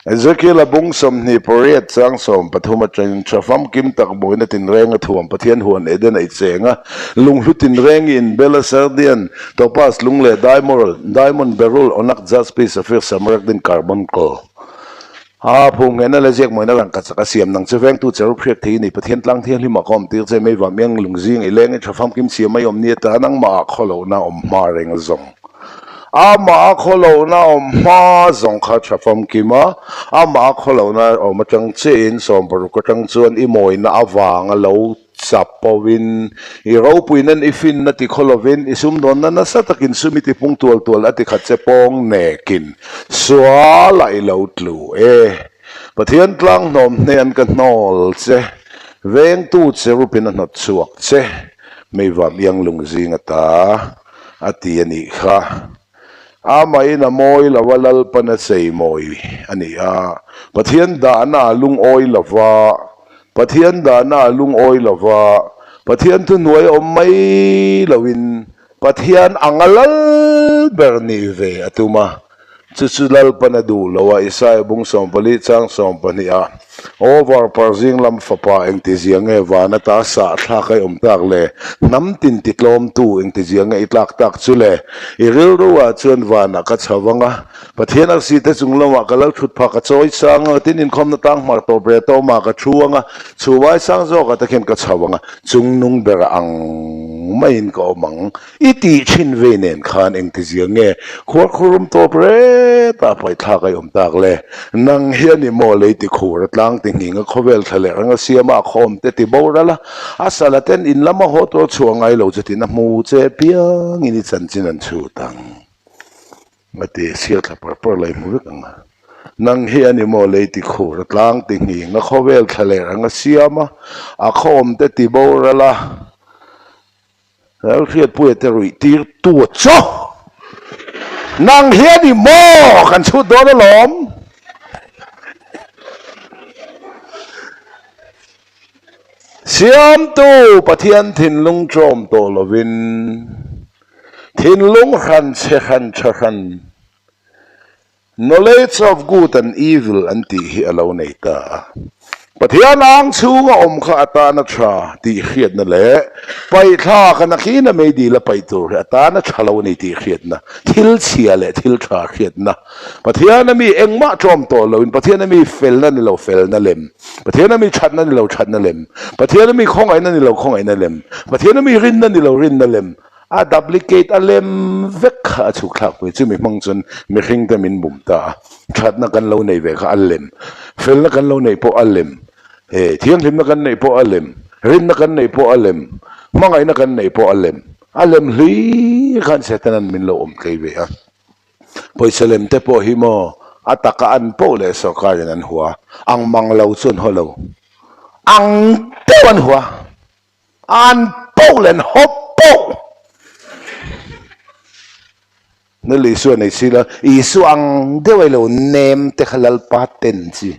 Ezekiel abung som ni poriat sang som pathuma train trafam kim tak boina tin reng thuam pathian huan eden ai chenga lung hlutin reng in bela sardian topas lungle diamond beryl onak jaspe sapphire samarak din carbon ko phung ngena la jek moina lang ka siam nang cheveng tu cheru phriat thi ni pathian tlang thiang lima kom tir che mai wa meng lungjing ileng trafam kim siam mai om ni ta nang ma kholo na om ma reng zong ama kholo na ma zong kha thafam kima ama kholo na o matang che in som paru ko tang chuan I moi na awang lo chapowin I ro puinan ifin na ti kholovin isum don na sa takin sumiti pung tual ati khat che pong nekin swala I lo tlu pathian tlang nom ne an kan nol che veng tu che rupin an chuak che mei wam yang lungzing ata ati ani kha amai na moi la walal pana sei moi ani pathian da na lung oi lava pathian da na lung oi lava pathian tu noi om mai lawin pathian angalal berni ve atuma chuchulal pana du lawa isai bung som pali chang som pani over parzing lam fapa eng ti ziang e wana ta sa thla kai tak le nam tin ti tlom tu eng ti ziang e itlak tak chule iril ruwa chuan wana ka chawanga pathian ar si te chunglawa kalal thut pha ka choi sang tin in khom na tang mar to bre to ma ka chuanga chuwai sang zo ka takhen ka chawanga chungnung ber ang main ko mang iti chin ve nen khan eng ti ziang e khor khurum to bre ta pai thla kai tak le nang hian I mo le ti khur tlang ti nginga khovel thale ranga siama khom te ti borala asalaten in lama hoto chuangai lo chatina mu che piang ini chanchin an chu tang mate sia thla par lai mu kanga nang hi ani mo le ti khur tlang ti nginga khovel thale ranga siama a khom te ti borala al khiat pu te rui tir tu cho nang hi ani mo kan chu do lom siam tu pathian thin lung trom to lovin thin lung khan che khan knowledge of good and evil anti hi alo nei ta pathian ang chunga om kha ata na thra ti khiat na le pai tha kana khi na me di la pai tur ata na thalo nei ti khiat na thil chia le thil tha khiat na pathian mi engma trom to lovin pathian mi fel na ni lo fel na lem pathian mi that na ni lo that na lem pathian mi khong ai na ni lo khong ai na lem pathian mi rin na ni lo rin na lem a duplicate a lem vek kha chu khlak pe chu mi mang chun mi hring ta min bum ta that na kan lo nei ve kha alem fel na kan lo nei po alem thiang lim na kan nei po alem rin na kan nei po alem mangai na kan nei po alem hli khan setanan min lo om kai ve poi salem te po hi mo ataka an po le so karin an huwa ang manglo chun holo ang tewan huwa an po len hoppo nali su nei sila isu ang dewelo nem te khalal paten chi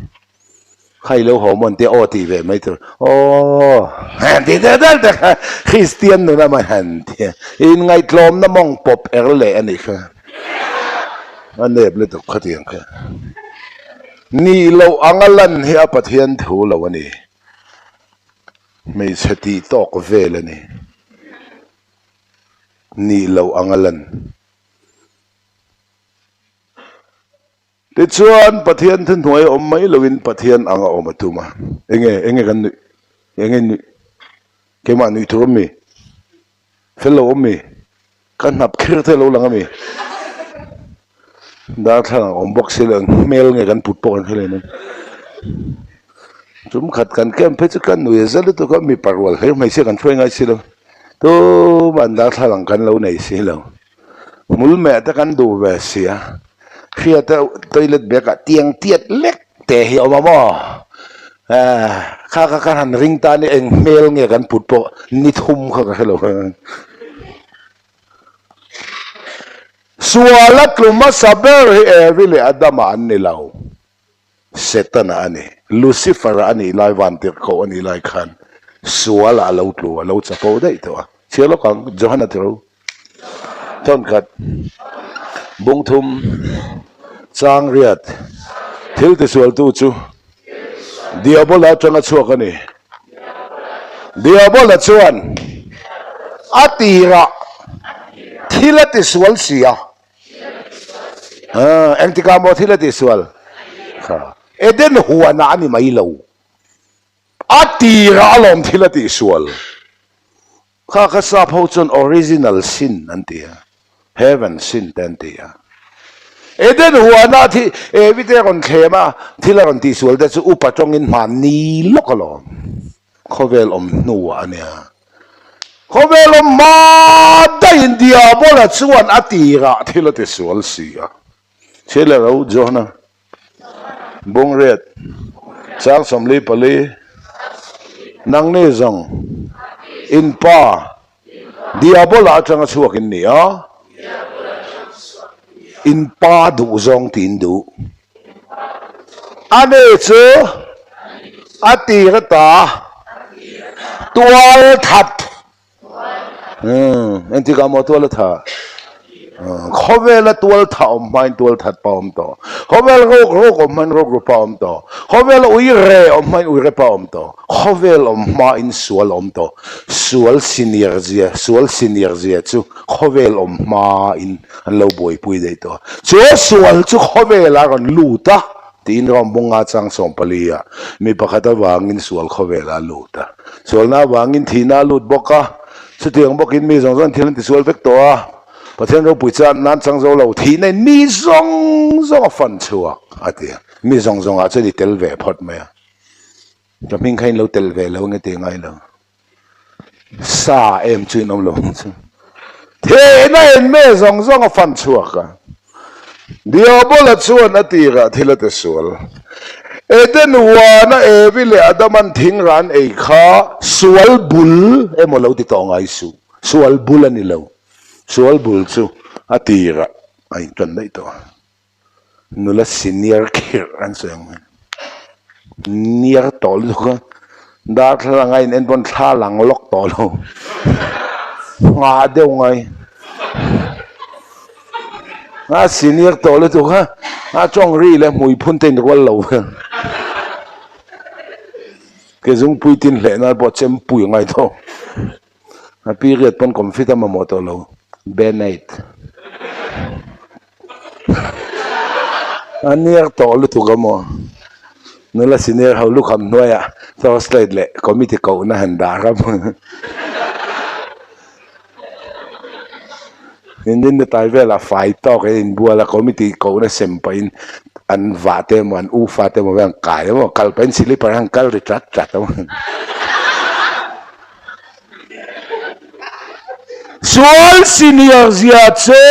khai lo homon te o ti ve mai tur ti da Christian no na man ti in ngai tlom na mong pop erle ani kha aneb le to khatiang kha ni lo angalan hi apathian thu lo ani mei sati tok vel ani ni lo angalan te chuan pathian thun hnuai om mai lovin pathian anga om atuma enge kan enge kema nui turum mi fellow om mi kan nap khir the lo lang mi da thang om box silang mel nge kan put pon hele ne chum khat kan kem pe chu kan nui zal to ka mi parwal her mai se kan thoi ngai silo to ban da thang kan lo nei silo mul me ta kan du ve sia khia ta toilet beka tiang tiat lek te hi oma mo kha han ring ta ni eng mel nge kan put po ni thum kha hello sualat luma saber hi evile adama an ni lau setana ani lucifer ani lai vantir ko ani lai khan suala lo tlu lo chapo dai to chelo kang johana tro ton khat bung thum chang riat thil ti sual tu chu diabola changa chuak ani diabola chuan atira thila ti sual sia engtika mo thila ti sual eden huana ani mai lo atira alom thila ti sual kha sa pho chon original sin antia heaven sin tantia eden huana thi evite kon thema thila kon ti sual da chu upa tongin man ni lokalo khovel om nuwa ania khovel om ma da india bola chuan atira thila ti sual sia chele ro jona bong red sang somli pali nang ne zong in pa diabola changa chuak in ni a in pa du zong tin du ane chu atira ta tual that entika mo tual tha khovel tual tha om main tual that pa om to khovel ro om main ro pa om to khovel ui re om main ui re pa om to khovel om ma in sual om to sual senior zia chu khovel om ma in an lo boy pui dei to chu sual chu khovel a ron luta tin rom bunga chang som palia mi pakhata wangin sual khovel a luta sual na wangin thina lut boka chu tiang bokin mi zong zon thilan ti sual vek to a pathian ro pui chan nan chang zo lo thi nei mi zong fan chua atia mi zong a chani tel ve phot me to ming khain lo tel ve lo nge te ngai lo sa em chu nom lo chu the nei me zong a fan chua ka diabola chuan atira thila te sual eden wana evile adaman thingran ei kha sual bul emolo ti to ngai su sual bul ani lo sual bul chu atira ai tan dai to nula senior kir an sang niar tol ko da thla ngai en bon thla lang lok to lo nga de ngai nga senior tol to ha a chong ri le mui phun ten wal lo ke zung pui tin le na bo chem pui ngai to a period pon confita ma mo to lo benait anier tol tu ga mo nula senior ha lu kham noya so slide le committee ko na handa ra in the tai vela fight talk in buala committee ko na sempain an vate man u fate mo bang kai mo kal pen sili parang kal ritrat chat mo sual senior zia cho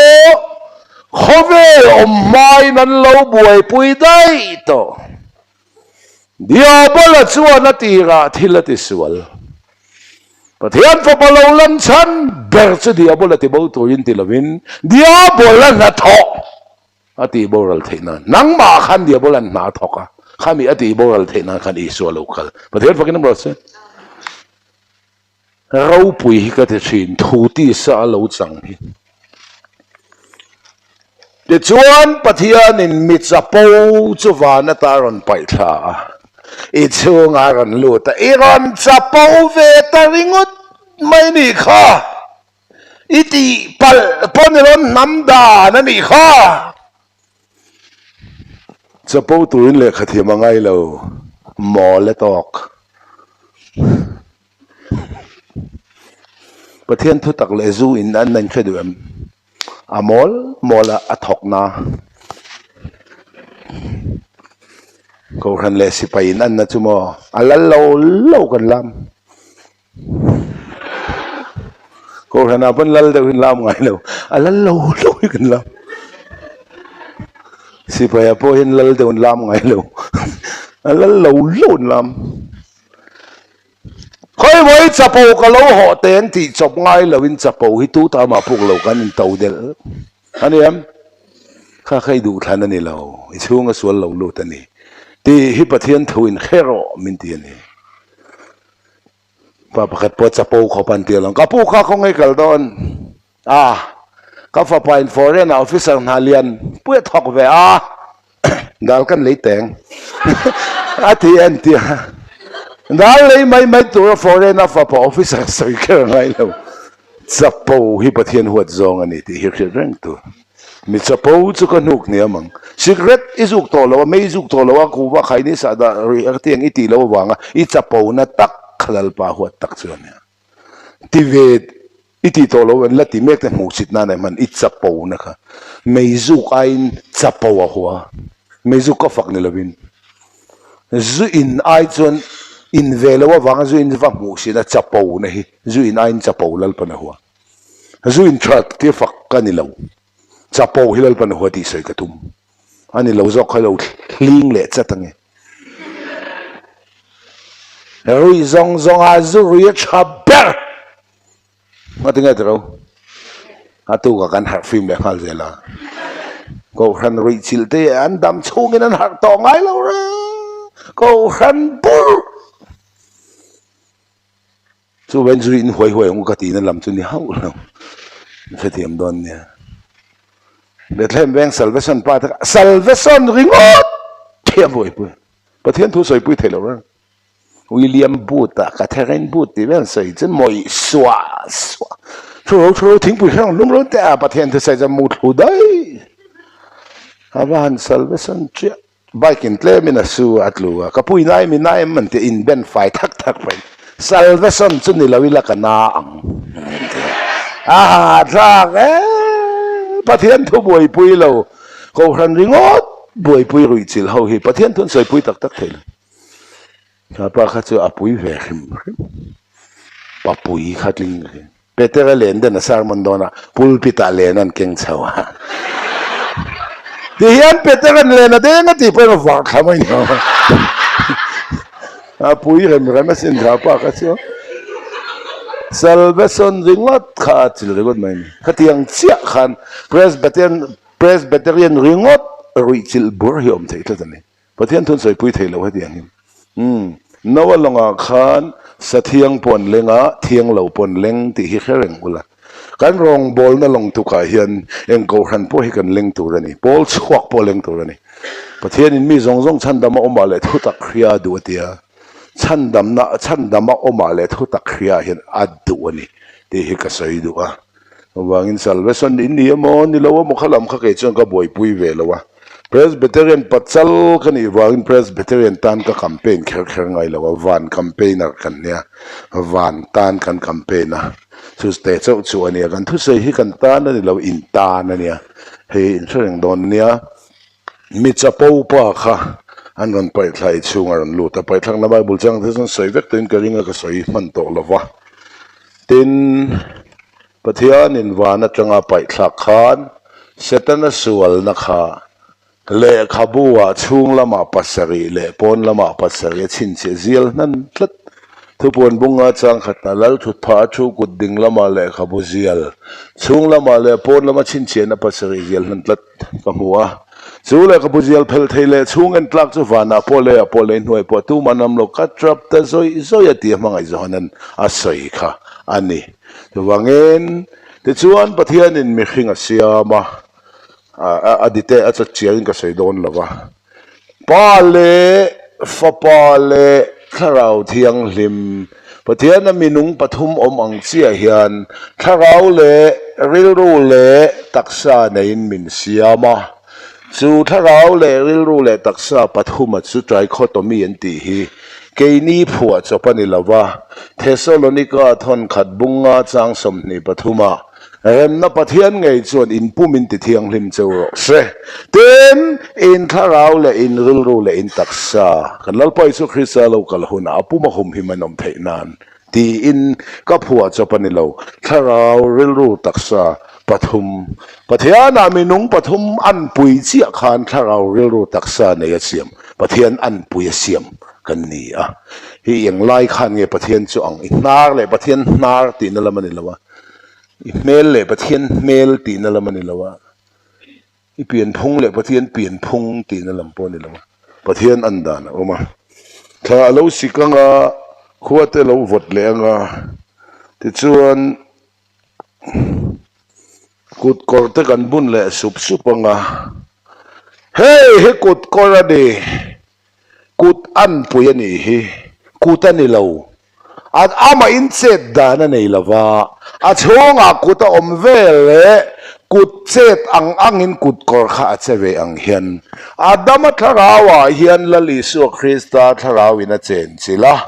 khove om mai nan lo buai pui dai to diabola chuan atira thilati sual pathian fa palolan chan ber chu diabola ti bo to in tilawin diabola na tho ati boral theina nang ma khan diabola na thoka khami ati boral theina khan isu lokal pathian fa kinam rose rau pui ka te thin thu ti sa lo chang hi te chuan pathian in mitsapo chu wana taron pai tha ichung aron luta iron chapo ve taringut mai ni kha iti pal poneron namda na ni kha chapo tuin le khathi mangai lo mo le tok pathian thu tak le zu in an nan khedum amol mola athokna ko khan le sipai nan na chumo alalo lo kan lam ko khan apan lal de lam ngai lo alalo lo kan lam sipai apo hin lal de lam ngai lo alalo lo lam khoi moi chapo ka lo ho ten ti chop ngai lo in chapo hi tu ta ma puk lo kan in tau del ani am kha khai du thlan ani lo I chunga sual lo lo tani ti hi pathian thuin khero min ti ani pa pakhat po chapo kho pan ti long ka pu kha khong ngai kal don ka fa pain foreign officer na lian pu thok ve ดาลกันเลยแตงอาทิอันเตียดาลเลยไม่ตัวฟอร์เรนฟ้าพอออฟฟิศสอยกันไงแล้วจะปูฮิปเทียนหัวจงอันนี้ที่เรื่องเรื่องตัวมิจะปูจุกันหุกเนี่ยมั้งสิกเรตอิจุกตัวแล้วไม่จุกตัวแล้วกูว่าใครนี่สัตว์เรียกที่ยังอิติแล้วว่างอิจะปูน่ะตักขลัลปาหัวตักส่วนเนี่ยที่เวทอิติตัวแล้วละที่เมกแต่หมูสิทนั่นเองมันอิจะปูนะคะไม่จุกไอ้จะปูหัวไม่จุกก็ฝักนี่ละวินจุอินไอ้จนอินเวลว่าว่างจุอินว่าหมูสินะจะปูนะฮิจุอินไอ้จะปูลัลปนหัวจุอินทรัตที่ฝักกันนี่แล้วจะปูฮิลัลปนหัวที่ใส่กระตุ้มอันนี้เราจะคอยเราลิงเละจะตั้งไงรุยซองอาจุรุยชับเบอร์มาถึงไงตัวเราอาตุกับการหักฟิล์มแบบฮัลเซล่าก็ขันรุยชิลเตอันดำชูงินันหักต่อไงเราก็ขันบุลสู้เป็นจุนหวยของกตินั่นลำจุนนี่เฮาเราเสียมโดนเนี่ยเด็ดเล่มแบง salvation ป้าทัก salvation ริงอดเทียบไว้ปุ๊บประเทศทุสอยปุ๊บเทเลอร์วิลเลียมบูตอะคาเทรินบูตที่เป็นใส่จนมวยสวาชั่วทิ้งปุ๊บช่างลุ่มลุ่มแต่ประเทศทุใส่จะมุดหูได้อาบ้าน salvation เจ้าใบกินเล่มินาสูอัตลัวกับผู้นายมีนายมันจะอินเบนไฟทักไป salvation จุดนี้เราวิลกันนาอังรักประเทศทุบวยปุยเราเขาหันริงอดบวยปุยรุยจิลเขาเห็นประเทศทุนใส่ปุยตักเถอะข้าพเจ้าอปุยเวริมปะปุยขัดลิงเปเตอร์เลนเดนสารมันโดนะปุลปิตาเลนันเก่งเช้าที่ยันเปเตอร์เลนเดนที่เป็นฟังทำไมเนาะอปุยเห็นไหมสินข้าพเจ้าsalvation ringot khatil ringot main khatiang chia khan presbyterian ringot ruichil bur hiom thei tlatani pathian thun soi pui thei lo hatiang him nawalonga khan sathiang pon lenga thiang lo pon leng ti hi khereng ula kan rong bol na long tu ka hian eng ko han po hi kan leng tur ani bol chhuak po leng tur ani pathian in mi zong chan dama oma le thu tak khria du tiaชันดำมาอมาเลทุตักขยาเห็นอัดตัวนี่ที่ฮิกสอยดูอ่ะวางินสัลเวสันอินเดียมอนี่เราว่ามุขลำข้าเกจงก็บ่อยปุยเวลวะเพรสเบเตเรียนปัจจัลกันอีวางินเพรสเบเตเรียนตันก็แคมเปญแข่งไงแล้วว่าวันแคมเปญนักกันเนี่ยวันตันกันแคมเปญนะสุดแต่เจ้าชัวเนี่ยกันทุกสิ่งที่กันตันนั่นเราอินตานั่นเนี่ยเฮ้ยเรื่องโดนเนี่ยมิจะปูปะค่ะอันนั้นไปทลายช่วงอันรู้แต่ไปทางน้ำใบบุญจังที่ส่วนใส่เวกตินกระดิ่งก็ใส่มันโตละวะตินปะเทียนินวานะจังอาไปทลักขานเสตนะสวลนะคะเละขบัวช่วงละมาปัสสรีเละปนละมาปัสสรีชินเสียเซียลนั่นทัดทุกปนบุงอาจังขัดนั่นแล้วทุกพาชูกุดดิ่งละมาเละขบุเซียลช่วงละมาเละปนละมาชินเสียนะปัสสรีเซียลนั่นทัดกหัวสู้เลยกับผู้เชี่ยวเพลทเลยช่วงเงินตลักจะฝันพอเลยหน่วยพอตู้มันนำโลกัดจับแต่ซอยตีมังไอ้เจ้านั้นอาศัยค่ะอันนี้ตัววังเงินแต่ชวนประเทศนี้มีขิงอาเซียมาอดีตอาจจะเชียร์ก็ใส่โดนหรอวะปาเลฟ้าปาเลข้าเราเที่ยงลิมประเทศนั้นมีนุ่งปฐุมอมอังเสียเฮียนข้าเราเลริลรูเลตักษาในมินเซียมาสู่ถ้าเราเล่รู้เล่ตักษาปฐุมสุดใจข้อตัวมีอันตีฮีเกนี้ผัวจะปนิลาวะเทสโลนิกาทนขัดบุงอาจางสมนิปฐุมาเอ็มนับปะเทียนไงส่วนอินผู้มินติเทียงลิมเจ้าเสเต็มอินถ้าเราเล่อินรู้เล่อินตักษากันแล้วไปสุคริสาเรากัลหุนอาผู้มาหุมหิมันอมเทนานตีอินก็ผัวจะปนิลาวถ้าเรารู้ตักษาปฐุมปะเทียนามีนุงปฐุมอันปุยเจียขานถ้าเราเรียรู้ตักษาในเสียมปะเทียนอันปุยเสียมกันนี่อ่ะที่อย่างไล่ขานเงปะเทียนจวงอีนาร์เลยปะเทียนนาร์ตีนั่นละมันนี่ละวะอีเมลเลยปะเทียนเมลตีนั่นละมันนี่ละวะอีเปลี่ยนพงเลยปะเทียนเปลี่ยนพงตีนั่นละปนนี่ละวะปะเทียนอันดานะโอ้มาถ้าเราสิกังอ่ะขวดเราวดเลยอ่ะที่ชวนกุดกอดกันบุญเลยสุบงา hey he kut korade kut an puyani hi kutani lo at ama inset dana nei lava at honga kuta omvele kut set ang angin kut kor kha acheve ang hian adama tharawa hian lali su krista tharawina chen chila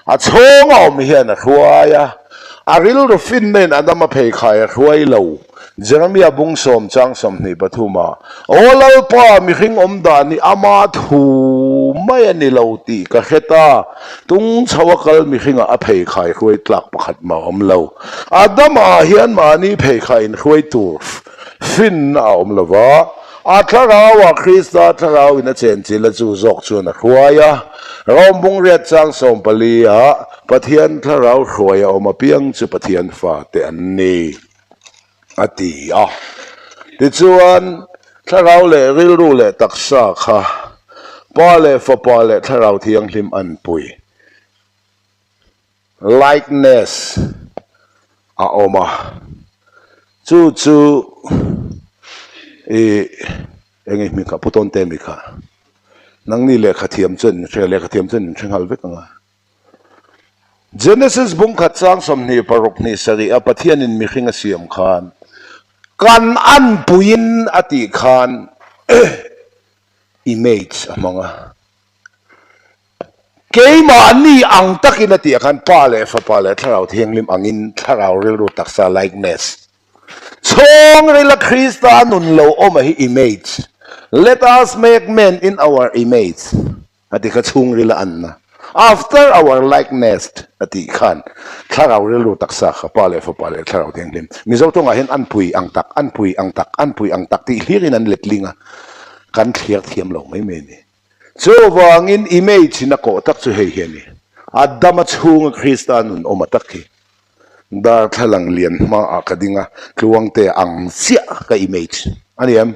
at honga om hian a khuaya aril ro fin nen adama phei khai khuai lo Jeremia bung som chang som ni pathuma olal pa mi khing om da ni ama thu mai ani lo ti ka kheta tung chawakal mi khinga a phei khai khoi tlak pakhat ma om lo adama hian ma ni phei khai in khoi tur fin na om lova a tharawa krista tharaw in a chen chila chu zok chu na khuaya rom bung riat chang som pali a pathian tharaw khuaya om apiang chu pathian fa te an ni ati ti chuan tharaw le rilru le taksa kha pa le fa pa le tharaw thiang hlim an pui likeness a oma chu engi mi ka puton te mi kha nang ni le khathiam chen le khathiam chen thengal vek anga Genesis bung khat chang som ni parok ni sari a pathian in mi khinga siam khan kan an puin ati khan image amanga keima ni ang takin ati khan pale fa pale tharaw thianglim angin tharaw rilru taksa likeness chong rila krista nun lo oma hi image let us make men in our image ati ka chung rila anna after our likeness ati khan tharaw rilru taksa kha pale fa pale tharaw thianglim mizo to nga hen anpui ang tak ti hirin an letlinga kan thiak thiam lo mai me ni so wangin image na ko tak chu hei hiani adama chung krista nun oma takhi dar thalang lian ma akadinga kluang te ang sia ka image aniam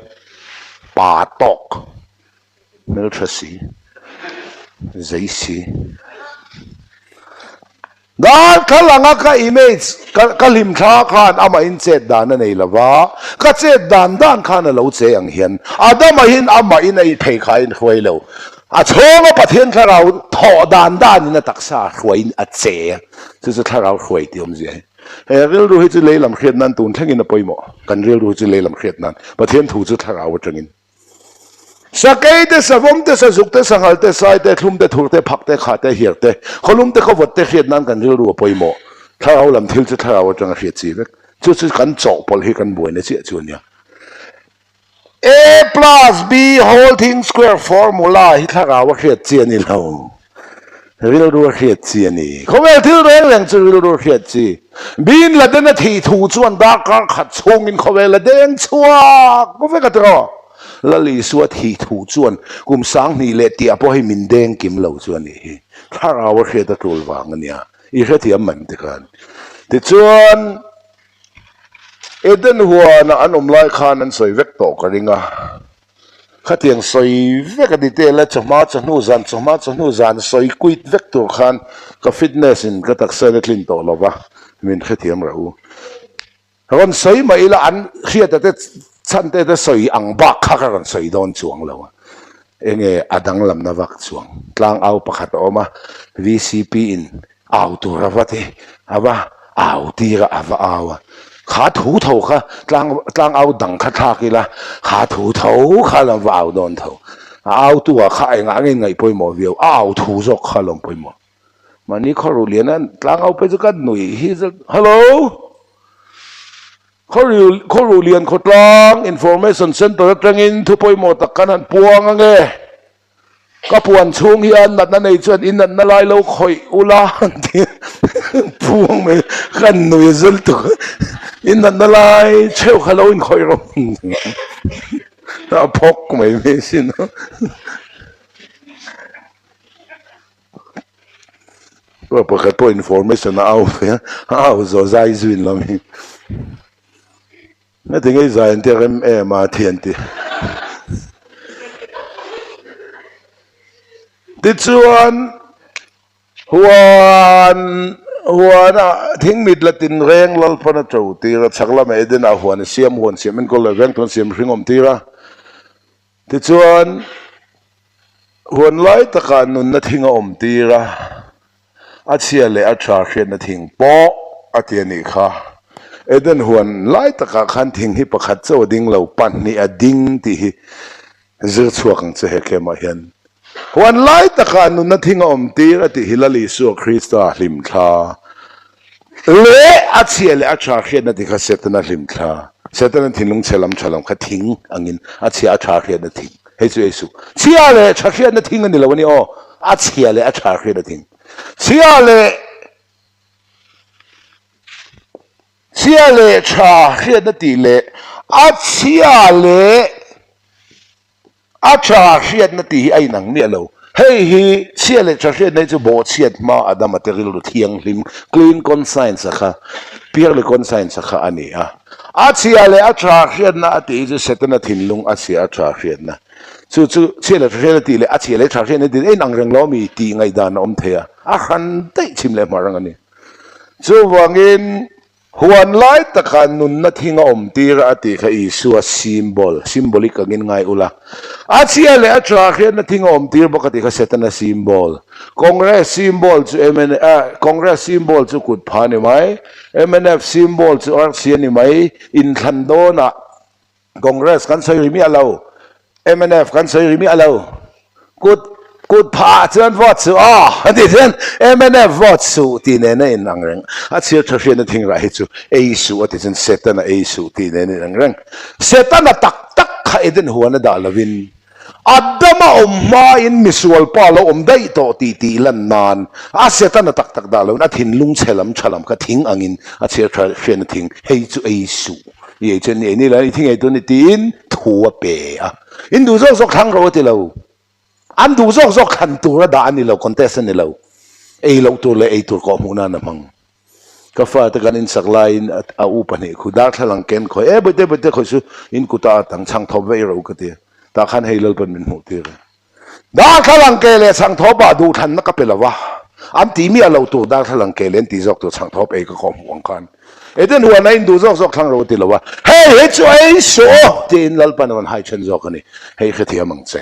patok meltrasi zaisi dar thalanga ka image kalim tha khan ama in chet dan nei lawa ka chet dan khan lo che ang hian adama hin ama in ai thei khain khoi lo a chonga pathian tharaw tho dan in taksa khoi a che chu tharaw khoi ti om je ril ru hi chu leilam khret nan tun thengin a poimo kan ril ru chu leilam khret nan pathian thu chu tharaw atangin sakai te savom te sazuk te sangal te sai te thlum te thur te phak te kha te hiar te kholum te khawat te khret nan kan ril ru poimo tharaw lam thil chu tharaw atang khret chi vek chu kan chok pol hi kan buai ne chi chunia a plus b whole thing square formula hi tharaw khret chi ani lo ril ru khret chi ani khowel thil reng reng chu ril ru khret chi bin la den thi thu chuan da ka khat chung in khowel la deng chua ko ve ka tro lali suat hi thu chuan kum sang ni le tia po hi min deng kim lo chuan hi tharaw khret ta tul wang ania I khet hiam man te kan ti chuan eden huwa na anom lai khan an soi vek to ka ringa khatiang soi vek a detail chama chanu zan soi kuit vek tur khan ka fitness in ka taksa na klin to lova min khatiam rau ron soi mai la an khiat te chan te soi ang ba kha ka ron soi don chuang lawa enge adang lam na wak chuang tlang au pakhat oma vcp in au tu rawate aba au tira ava awa khá thủ thầu khá tlang au dang khá thà kila khá thủ thầu khá làm vào đòn thầu au tua khá ngã ngay bôi mỏ viêu au thủ dọc khá làm bôi mỏ mà ní khó rồi liền anh tlang au bây giờ cái nồi hi hello khó rồi liền khó tlang information center trang in thu bôi mỏ tắc anh buông nghe các buồn chung hi anh đặt này chuyện in đặt lại lâu khỏi ula buông mấy khăn nồi dân tụ in đặt lại treo khá lâu in khỏi rồi ta phok mấy mấy xin nó rồi cái point information ao rồi dài duyên lắm nó tiếng ấy dài thì em mà thiền thì ti chuan huan thing mit latin reng lal pana chau tira chakla me den a huan siam en ko le veng ton siam ringom tira ที่ชวนหัวไล่ตะการนุนนัดทิ้งอมตีระอาเชียเลยอาชาเขียนนัดทิ้งโปะอาเทียนี่ค่ะเอเดนหัวไล่ตะการขันทิ้งฮิปขัดเจ้าดิ้งเหล่าปันนี่อดิ้งที่จืดชัวกังเสกเขมาเห็นหัวไล่ตะการนุนนัดทิ้งอมตีระที่ฮิลลีสัวคริสต์ลิมทาเละอาเชียเลยอาชาเขียนนัดทิ้งเสตนัดลิมทาเสตนัดทิ้งลุงเชลัมขัดทิ้งอังินอาเชียอาชาเขียนนัดทิ้งเฮ้ยเยซูเชียเลยชาเขียนนัดทิ้งอันนี้ละวันนี้อ๋ออาเชียเลยอาชาเขียนนัดทิ้งเชียเลยชาเขียนนัดตีเลยอาเชียเลยอาชาเขียนนัดตีไอ้หนังเนี่ยเราเฮ้ยเชียเลยชาเขียนในจะบอกเชียดมาอดัมมาเตอร์ลุเทียงลิมคลีนคอนไซน์สักค่ะเพียงเลยคอนไซน์สักค่ะอันนี้อ่ะอาเชียเลยอาชาเขียนนะตีจะเสร็จนะทิ้งลงอาเชียอาชาเขียนนะจู่เชียเลยชาเขียนตีเลยอาเชียเลยชาเขียนตีไอ้หนังเรื่องล้อมีตีไงดานอมเทียอาขันได้ชิมเลยมารังอันนี้จู่ว่างินหัวไล่ตะการนุนนัดทิ้งอมตีระติค่ะอีสัวซิมบอลิกกันไงอุละอาเซียเลยอาจารย์นัดทิ้งอมตีระปกติค่ะเซตันซิมบอลคอนเกรสซิมบอลจู่คอนเกรสซิมบอลจู่กุดพานี่ไหมMNFซิมบอลจู่อาร์ซีนี่ไหมอินทันโดนะคอนเกรสกันใส่ริมีอะไรMNFกันใส่ริมีอะไรกุดพาเจ้าวัดสูอ๋อที่เจ้าMNFวัดสูที่เนี่ยเนี่ยนังเริงอาเซียชาเชียนทิ้งไรจู่เอสูที่เจ้าเซตันเอสูที่เนี่ยเนี่ยนังเริงเซตันตักข้าเอ็นหัวนั่นดาลวินอัดดมามาอินมิสวลปาลอมได้โตตีลันนานอาเซตันตักดาลวินอาทินลุงเฉลัมก็ทิ้งอังินอาเซียชาเชียนทิ้งเฮจู่เอสูยี่เจ้าเนี่ยนี่แหละทิ้งไอ้ตัวนี้ตีนทัวเปะอินดูซอกทางเราที่เราอันดูซอกขันตัวระดาอันนี้เราคอนเทสต์นี่เราไอ้เราตัวเลยไอ้ตัวก็มูนานะมังก็ฟ้าตะกันอินสักไลน์อาอุปนิคุดาทลังเกนคอยเบเตคอยสุอินกุตาตั้งช่างทบไว้เราก็เดียตาขันให้เราเป็นหมู่เดียดาทลังเกเลช่างทบาดูทันนักเป็นละวะอันที่มีเราตัวดาทลังเกเลนตีซอกตัวช่างทบเองก็ขอห่วงกันเอ็ดหัวในอินดูซอกทางเราตีละวะเฮ้ยช่วยสู้ที่อินลัลปันวันให้ฉันซอกนี่เฮ้ยเขียมังเซ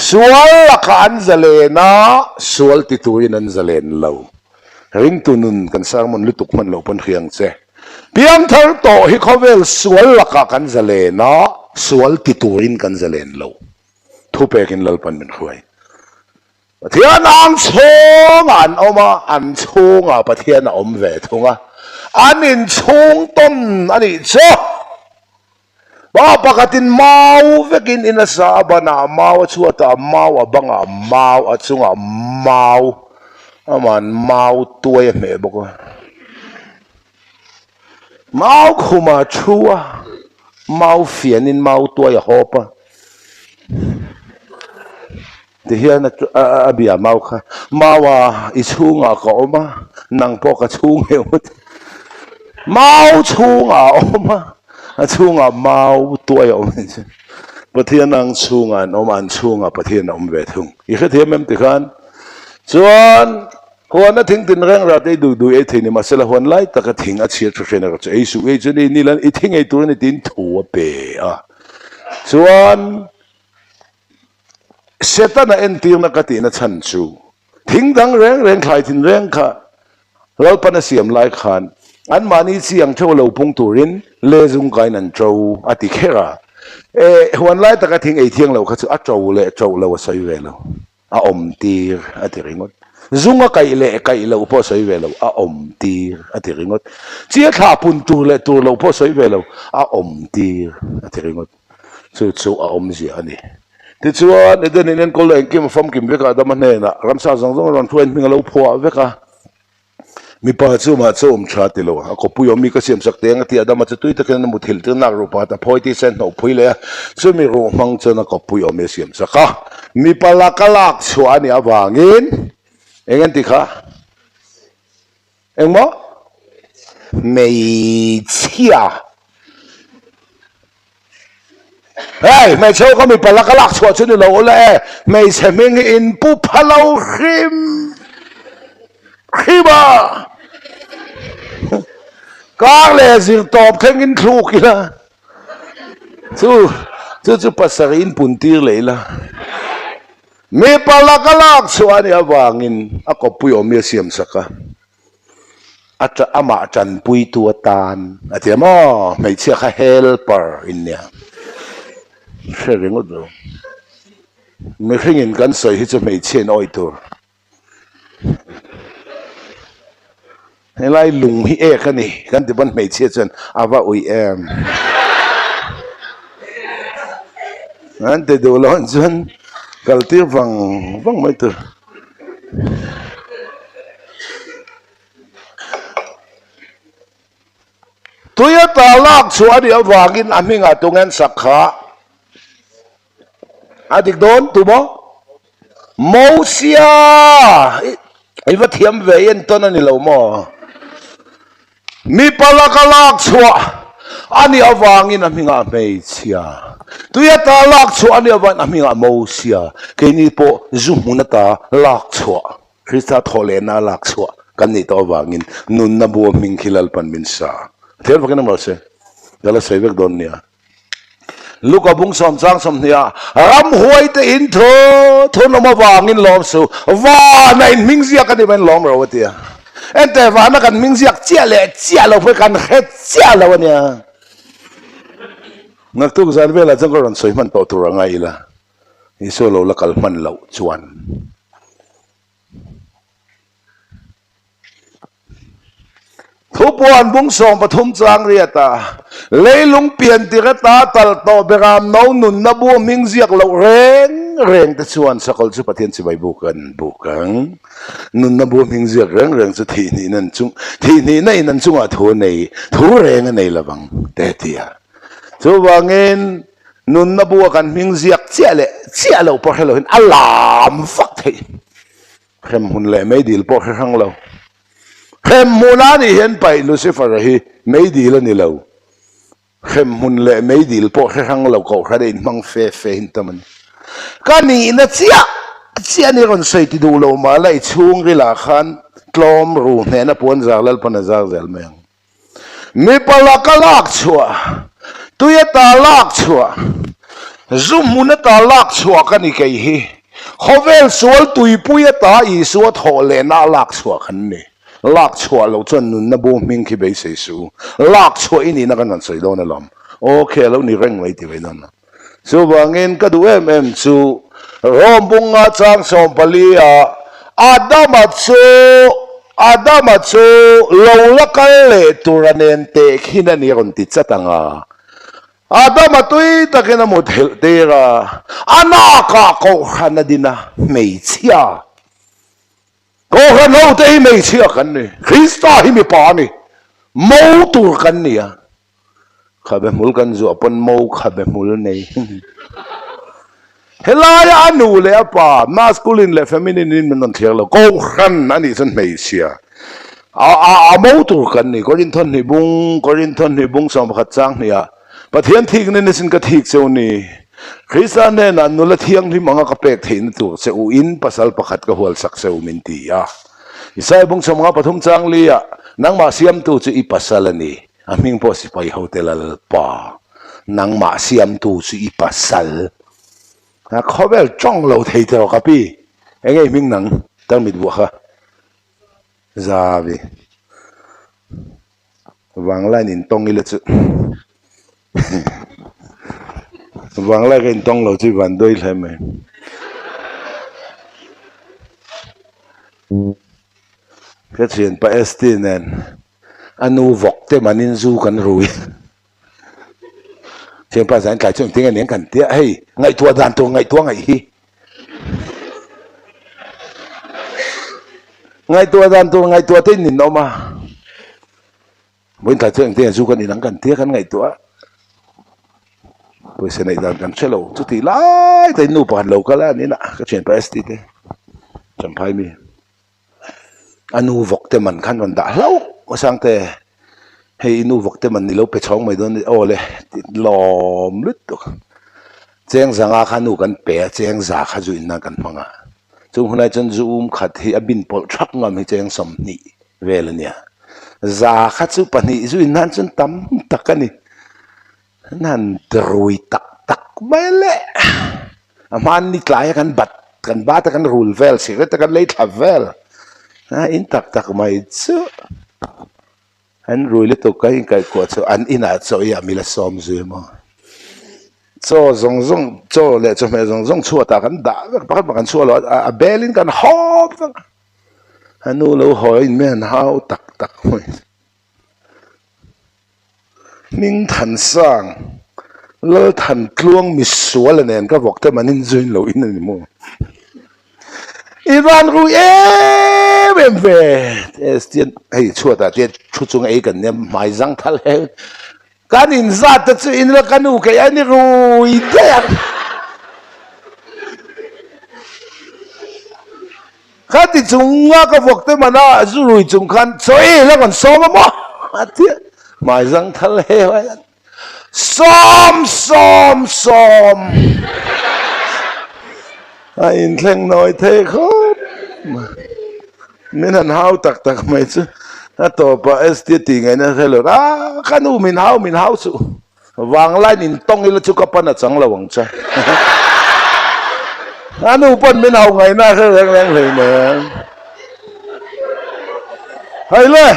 สวลละกันจะเลนะสวลติตุยนันจะเลนเราริงตุนุนกันสร้างมันลุตุกมันเราเป็นเพียงเจเพียงเท่าโตฮิคอเวลสวลละกันจะเลนะสวลติตุยนกันจะเลนเราทุเปกินเราเป็นขวยเทียนอันชงอันออกมาอันชงอ่ะประเทศน่ะอมเวทงอ่ะอันนี้ชงต้นอันนี้เจ้าว่าปกติมาเวกินอินสาบานามาชัวตามาบังอามาจุงอามาอามันมาตัวยังไงบอกว่ามาคุมาชัวมาเฟียนินมาตัวยังหอบะที่เฮียนัดอาบิอามาค่ะมาว่าอิชุงอาก็มานังพอกชุงเหวมาชุงอามาช่วงมาตัวอย่างนี้ประเทศนังช่วงมันช่วงประเทศนังเวทุงอีกแค่เทียมมันติกันส่วนหัวนั่นทิ้งตินเรื่องเราได้ดูไอ้ทีนี่มาเสละหัวไล่ตะก็ทิ้งอาเชียทุกเรื่องก็จะไอ้สุไอ้จุดนี้แล้วไอ้ทิ้งไอ้ตัวนี้ทิ้งถั่วเปะส่วนเสตันเอ็นตีนักตินัชันชูทิ้งทั้งเรื่องใครทิ้งเรื่องค่ะเราปนเสียมไล่ขันอันมานี่เสียงเท่าเราพงตุรินเลซุงไกนันโจอติเคระหัวไล่ตะกะทิ้งไอเทียงเราเขาจะอัดโจเราใส่เวลาอมตีอติริงดซุงก็ไกเราพอใส่เวลาอมตีอติริงดเจ้าข้าปุ่นตัวเราพอใส่เวลาอมตีอติริงดสู้อมเสียนี่ที่ชัวร์ในเดือนนี้ก็เลยกิมฟอมกิมเวกาดมันเนี่ยนะรัมซาซงรันทวนมิงเราพัวเวกามีป้าจู่มาจู่ชาติโลอ่ะก็ปุยมีก็เสียมสักเตียงที่อาดามาจะตุยตะกันมุทิลที่นักรูปะแต่พอยที่เซนต์ปุยเลยจู่มีรูมังเจนะก็ปุยมีเสียมสักมีปลากลักชัวนี่อาวังอินเอ็งติค่ะเอ็งมั้ไม่เชี่ยเฮ้ยไม่เชื่อก็มีปลากลักชัวชุดนี้เราเลยไม่ใช่มิงอินปุพะเราขิบะก็เลยสิตอบแข่งกินครูกิละสู้ chu pasarin puntir leila mi palakalak suani awangin ako pui omia siam saka acha ama chan pui tuatan ati mo mai chia kha helper inya sharing odo mi hringin kan soi hi chu mai chen oi tur helai lung hi e khani kan ti ban mai chia chen awa ui em an te do lon chen kaltir vang mai tur tuya talak suani awangin aminga tungan sakha adik don tumo mosia iwa thiam vein ton ani lo mo mi palakalak chua ani awangin aminga meisia tuya talak suani awan aminga mosia keni po zumunata lak chua krista tholena lak chua kan ni to awangin nun na bu ming khilal pan min sa Thiel vakin mo se dala sevek don nia luka bung som chang som nia ram huai te in tho no ma wangin lom su wa na in ming zia kan ben lom ro tia ente wa na kan ming zia chia lo phe kan het chia lo nia nak tu zan vela jang ron soi man to tu rangai la iso lo la kal man lo chuanทุบวันบุ้งส่งปฐุมจางเรียตาเลยลุงเปลี่ยนติกตาตัลโตเบรามน้องนุนนบัวมิงเสียกเราเร่งแต่ชวนสกลสุปเทียนสิใบบุกันนุนนบัวมิงเสียกเร่งสุทีนี้นั่นจุงทีนี้นั่นจุงอ่ะทูในทูเร่งในละบังแต่เดียทุบวันเงินนุนนบัวกันมิงเสียกเชี่ยเราพอให้เราเห็นอัลลามฟักทีเข้มหุ่นเล่ไม่ดีพอให้ทั้งเราเข้มมุนานี่เห็นไปลูซิเฟอร์ฮีไม่ดีแล้วนี่เราเข้มมุนเละไม่ดีพอแค่ครั้งเราเขาแค่ได้มังเฟหินตมันก็นี่นะเสียนี่คนใส่ที่ดูเรามาไล่ช่วงกีฬาขันกลมรูเนี่ยนะปวนจากแล้วปนจากแล้วเมืองมีปลากลากชัวตัวยตาลากชัวซุ่มมุนตาลากชัวกันนี่ไงฮีเขาเวลสวลตุยปุยตาอีสวดโหเลน่าลากชัวกันนี่ลากชัวเราจนนุนนบูมิงคิเบสสูลากชัวอินี่นักนันใส่โดนลมโอเคแล้วนี่เร่งไว้ที่ไว้นั่นนะส่วนเงินก็ดูสูรอมบุงอาจารย์สมปลีอาดามัดสูเราละกันเลยตัวเนนเตขินันนี่คนติดจัตังอาดามัดตุยตะกินมุดเตระอานาคาโคขันดินะไม่เชื่อก็ขันเอาแต่ไม่เชื่อกันนี่คริสต์ที่มีปานี่มูตัวกันนี่ข้าเบมุลกันจู่ปนมูข้าเบมุลนี่เฮลายานูเลยป่ะมาสคูลินเลยเฟมินินมันนั่นเทียร์เราก็ขันนั่นนี่ฉันไม่เชื่อมูตัวกันนี่ก็รินทอนนี่บุ้งสมขัดจังนี่ปะเทียนทิ้งนี่ฉันก็ทิ้งเจ้านี่คริสต์เนี่ยนั่นนุลเทียงที่มังกะเป็กทิ้งตัวเจ้าอินภาษาประคัดก็หัวสักเจ้ามินตีอิสราเอลบุ้งสมกับปฐุมจังลีนังมาเสียมตัวจะอีภาษาละนี่อามิงพอสิไปโฮเทลลป่านังมาเสียมตัวจะอีภาษาเขาแบบจ้องเราเทเทอกับพี่เอ้ยมิงนังตั้งมิดบัวค่ะซาบีวางไล่นินตรงนี้เลยจุวางไล่กันตรงเราจุวันด้วยใช่ไหมก็เชียนไปเอสตีนั่นอนุวกเตมันนินซูกันรุยเชียนภาษาอังกฤษช่วงที่กันเลี้ยงกันเตี้ยให้ไงตัวดันตัวไงตัวไงฮีไงตัวดันตัวไงตัวที่นินออกมาวันถ้าช่วงที่กันซูกันนี่หลังกันเตี้ยกันไงตัวไปเสนอดันกันเชลล์จุดที่ไล่แต่นู่นผ่านโลกแล้วนี่นะก็เชียนไปเอสตีเต้จำพายมีอนุวกเตมันขันวันด่าเราว่าสังเตให้อนุวกเตมันนี่เราไปช่องไม่โดนโอ้เลยหลอมลึกตัวเจียงสังอาขันูกันเปียเจียงสาขจุอินนักันพังจงคนไหนจนซูมขัดที่บินปลชักงามให้เจียงสมนี่เวลเนี่ยสาขจุปนิจุอินนันจนตั้มตักกันนี่นั่นดรุยตัก ไม่เละมันนี่กลายกันบัดกันบ้าตะกันรูลเวลสิตะกันเลยทับเวลอินตักไม่ซื้ออันรูลตัวก็ยังไงกว่าอันอินาโซยามิละซ้อมซื้อมั้งโซ่โซ่เลยจะไม่ชัวตากันด่าปักกันชัวแล้วเบลินกันฮอบอันนู้นเราหอยแม่นหาวตักไม่นิ่งทันสร้างแล้วทันกลวงมิสวลเนี่ยก็บอกแต่มันนินจุนเราอินนี่มั้งอีรานรู้เว้ยสตีนเฮ้ยชัวตาเจ้าชุดจงเอกันเนี่ยไม่จังทัลเฮกันอินซัดจะอินละกันโอเคอันนี้รู้อีเดียข้าติดจงว่าก็บอกแต่มันน่ะจู่รู้จงคันสวยแล้วกันซ้อมมั้งอาทิตย์ไม่จังทัลเฮไว้ซ้อมอินแข่งน้อยเทครับไม่นั่นหาวตักไม่ซื้อถ้าต่อไปตีติงไงนะเธอเลยขันูมินหาวสู้วางไล่นินต้องอีละจุกปันจังละวังใจขันูปันมินหาวไงนะเธอแรงเลยเนี่ยเฮ้ยเลย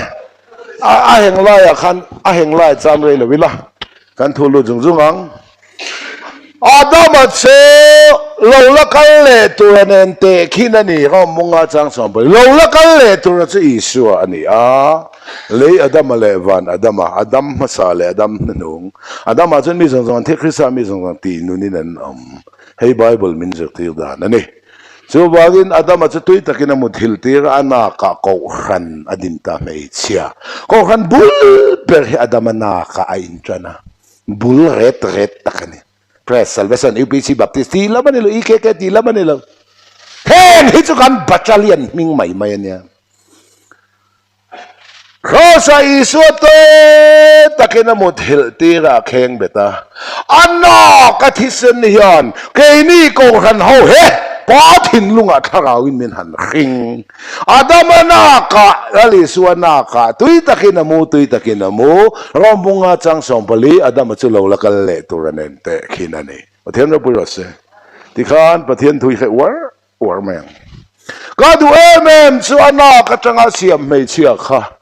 เฮงไล่ขันเฮงไล่จำเลยเลยวิละกันทุลุจุงอังอาดัมเชื่อเราละกันเลยตัวนั้นเตะขี้นั่นนี่ก็มุ่งอาจังสมบูรณ์เราละกันเลยตัวนั้นจะอิสุอันนี้เลยอาดัมมาเลวันอาดัมมาซาเลอาดัมนุ่งอาดัมมาจนมีสองที่คริสต์มีสองตีนู่นนี่นั่นให้ไบเบิลมินจุดที่ด้านนี่ส่วนว่ากินอาดัมมาจะตุยตะกินมุดหิลตีร์อันนักกอขันอดินตาไม่เชียกอขันบุลเปรย์อาดัมนักอินจานะบุลเรตตะกันนี่Press salvation UPC Baptist ti laman nilo ikeke ti laman nilo hen hitukan battalion ming may niya Rosa isuto takina modhil tira keng beta ano katisen niyan kini ko kan ho he patin lunga tharawin min han ring adamanaka alisuanaka tuita kinamo rombonga chang sompali adamachulo lakal le turanente kinani pathian ro purose tikhan pathian thui khe war meng kadu amen suanaka changa siam mei chia kha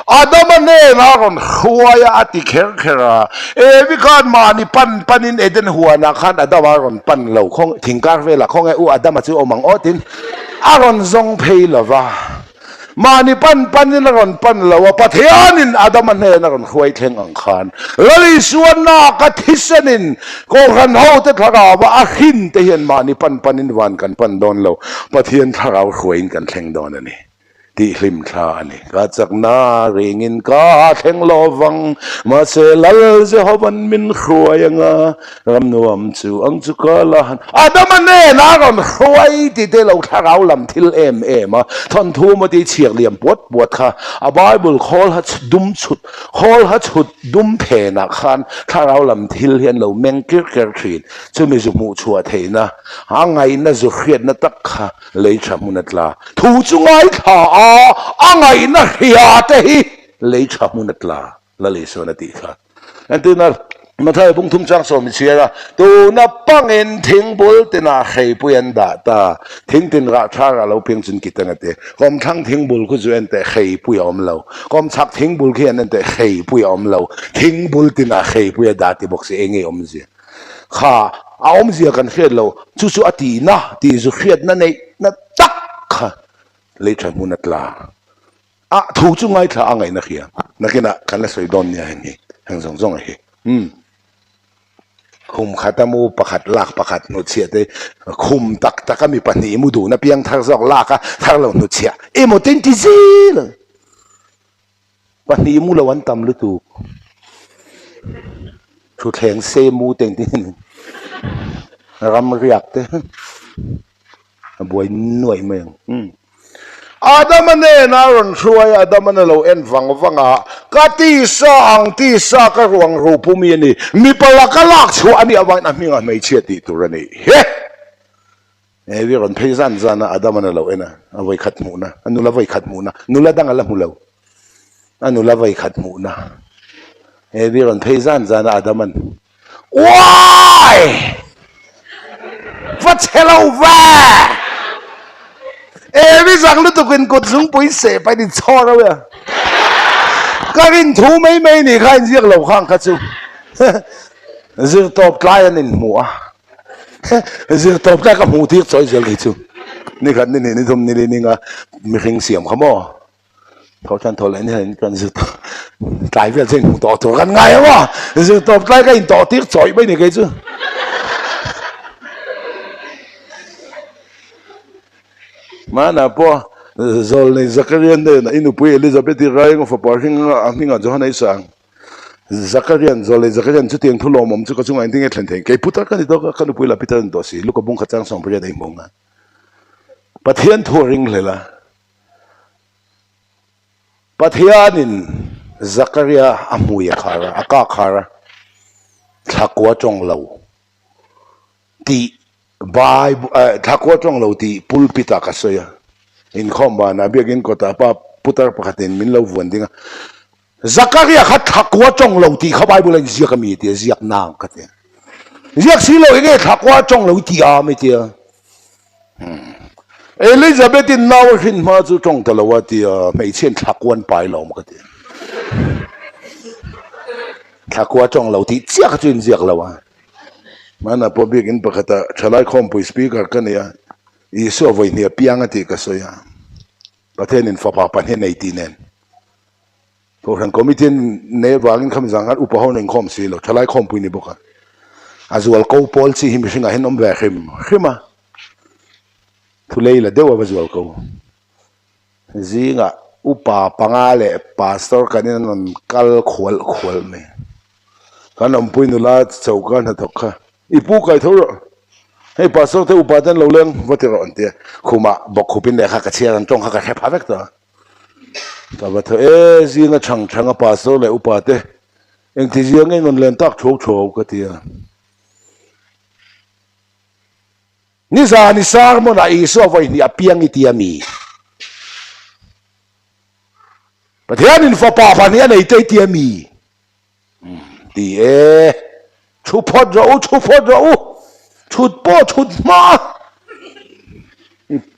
adamane naron huaya ati kera bikan mani panin eden huana khan adamaron pan lo khong thingkar vela khong u adama chu omang otin aron zong phei lova mani panin ron pan lawa pathianin adamane naron huai thleng ang khan lali suana ka thisanin ko ran ho te thara wa ahin te hian mani panin wan kan pan don lo pathian thara huain kan thleng don ani ti hlim tha ani ka chakna ringin ka theng lovang ma se lal je hoban min khruayanga ram nuam chu ang chu kala adamane na ron khruai ti te lo tharau lam thil em thon thu ma ti chiak liam pot kha a bible khol ha chut dum phe na khan tharau lam thil hian lo meng kir thin chu mi zu mu chua theina angai na zu khiat na tak kha lei thamunatla thu chungai tha angai na hiya te hi lei thamunatla la le so na ti kha antina mathai bung thum chang so mi chiara tu na pangin thing bul te na khei puyan da ta thing tin ra thara lo ping chun kitanga te kom thang thing bul khu ju en te khei pu yom lo kom chak thing bul khian en te khei pu yom lo thing bul tin na khei pu ya da ti box e nge om ji kha a om ji kan khiat lo chu ati na ti zu khiat na nei na tak kha le thamunatla thu chu ngai tha angai na khia nakina kan la soi don nya ni hang zong hi khum khatamu pakhat lak pakhat nu chia te khum tak mi pani mu du na piang thar zok laka thar lo nu chia emo ten ti zil pani mu lo wan tam lu tu thu theng se mu teng tin ram riak te boi nuai meng adamane naron suai adamane lo en vanga kati sa ka ruang ru pumi ni mi palakalak chu ani awang na minga mai cheti turani he wi ron pheizan zana adamane lo ena awai khat mu na anula vai khat mu na nula dang ala mulo anula vai khat mu na wi ron pheizan zana adaman why phát xe lâu va ê bây giờ lúc tụi mình cột xuống bối xe phải đi cho đâu vậy các anh thú mấy mấy này khai riêng lầu khang khát chú riêng top lại anh mua riêng top lại cái mua tiếc rồi riêng cái chúนี่กันนี่ทุ่มนี่งะมีเรื่องเสียงเขาบ่เขาฉันโทรเลยนี่กันจะตายไปจริงต่อตัวกันไงวะจะต่อไปก็อินต่อติ๊กจ่อยไปนี่ไงจูมาหน้าพ่อโซลในซักเรียนเดินอินุปุยเอลิซาเบธที่ไรก็ฝากบอกให้อามิงอาจจะให้สั่งซักเรียนโซลในซักเรียนชุดเตียงทุลมจุกจุงอันที่เงี้ยเห็นแกพูดกันที่ตัวกันปุยละพิจารณาตัวสิลูกกบุ้งขัดจังส่งไปได้มงอ่ะปะเทียนทัวริงเลยล่ะปะเทียนินซักเรียอามุยคาระอากาคาระทักวัวจงเหลาที่บายทักวัวจงเหลาที่ปุลปิตากษยาอินคอมบานาเบียกินก็ตาป้าพุทธประคัตินมินเหลาวันดิ้งซักเรียขัดทักวัวจงเหลาที่เขาไปบุญเสียกมีเดียเสียกนางกันเดียเสียกสิเหลาเองทักวัวจงเหลาที่อาไม่เดียเอลิซาเบธน่าว่าหินมาจู่จงตลอดที่ไม่เช่นทักวันไปเหลามันก็เดียทักวัวจงเหลาที่เสียกจุนเสียกเหลามันน่ะพอเบียกินประคัตชลายคอมปุยสปีกกันเนี่ยอีส่วนวันนี้เปียงติก็สวยประเทศนี้ฟ้าป่าปันเห็นในตีเนนพวกทางคอมมิชชั่นในวางคำสั่งอุปหัวหนึ่งคอมสิโลชลายคอมปุยนี่บุกอาจจะเขาพอลซีหิมชิงเห็นอมแวกหิมทุเลละเดี๋ยวว่าจะเขาจิงอุปปังอาเลพาสตอร์กันนี่นั่นกัลขวลไหมกันอมปุยนุลาเจ้ากันนะทุกข์อีปูไก่ทั่วให้พาสตอร์ที่อุปถัมภ์เราเลี้ยงวัดที่เราอันเดียคุมาบอกคุปินเด็กข้าเชียร์จงข้าแค่พาเวกตัวแต่ว่าเธอจิงช่างพาสตอร์เลยอุปถัมภ์เองที่จิงเงินเลี้ยงตักโชว์ก็ที่นี่ซานี่ซาร์มันไอ้ส่วนวันนี้เปียงอีที่มีประเทศนี้ฟ้าป่าปันนี้ในที่มีที่ชุดพอดเราชุดพ่อชุดมา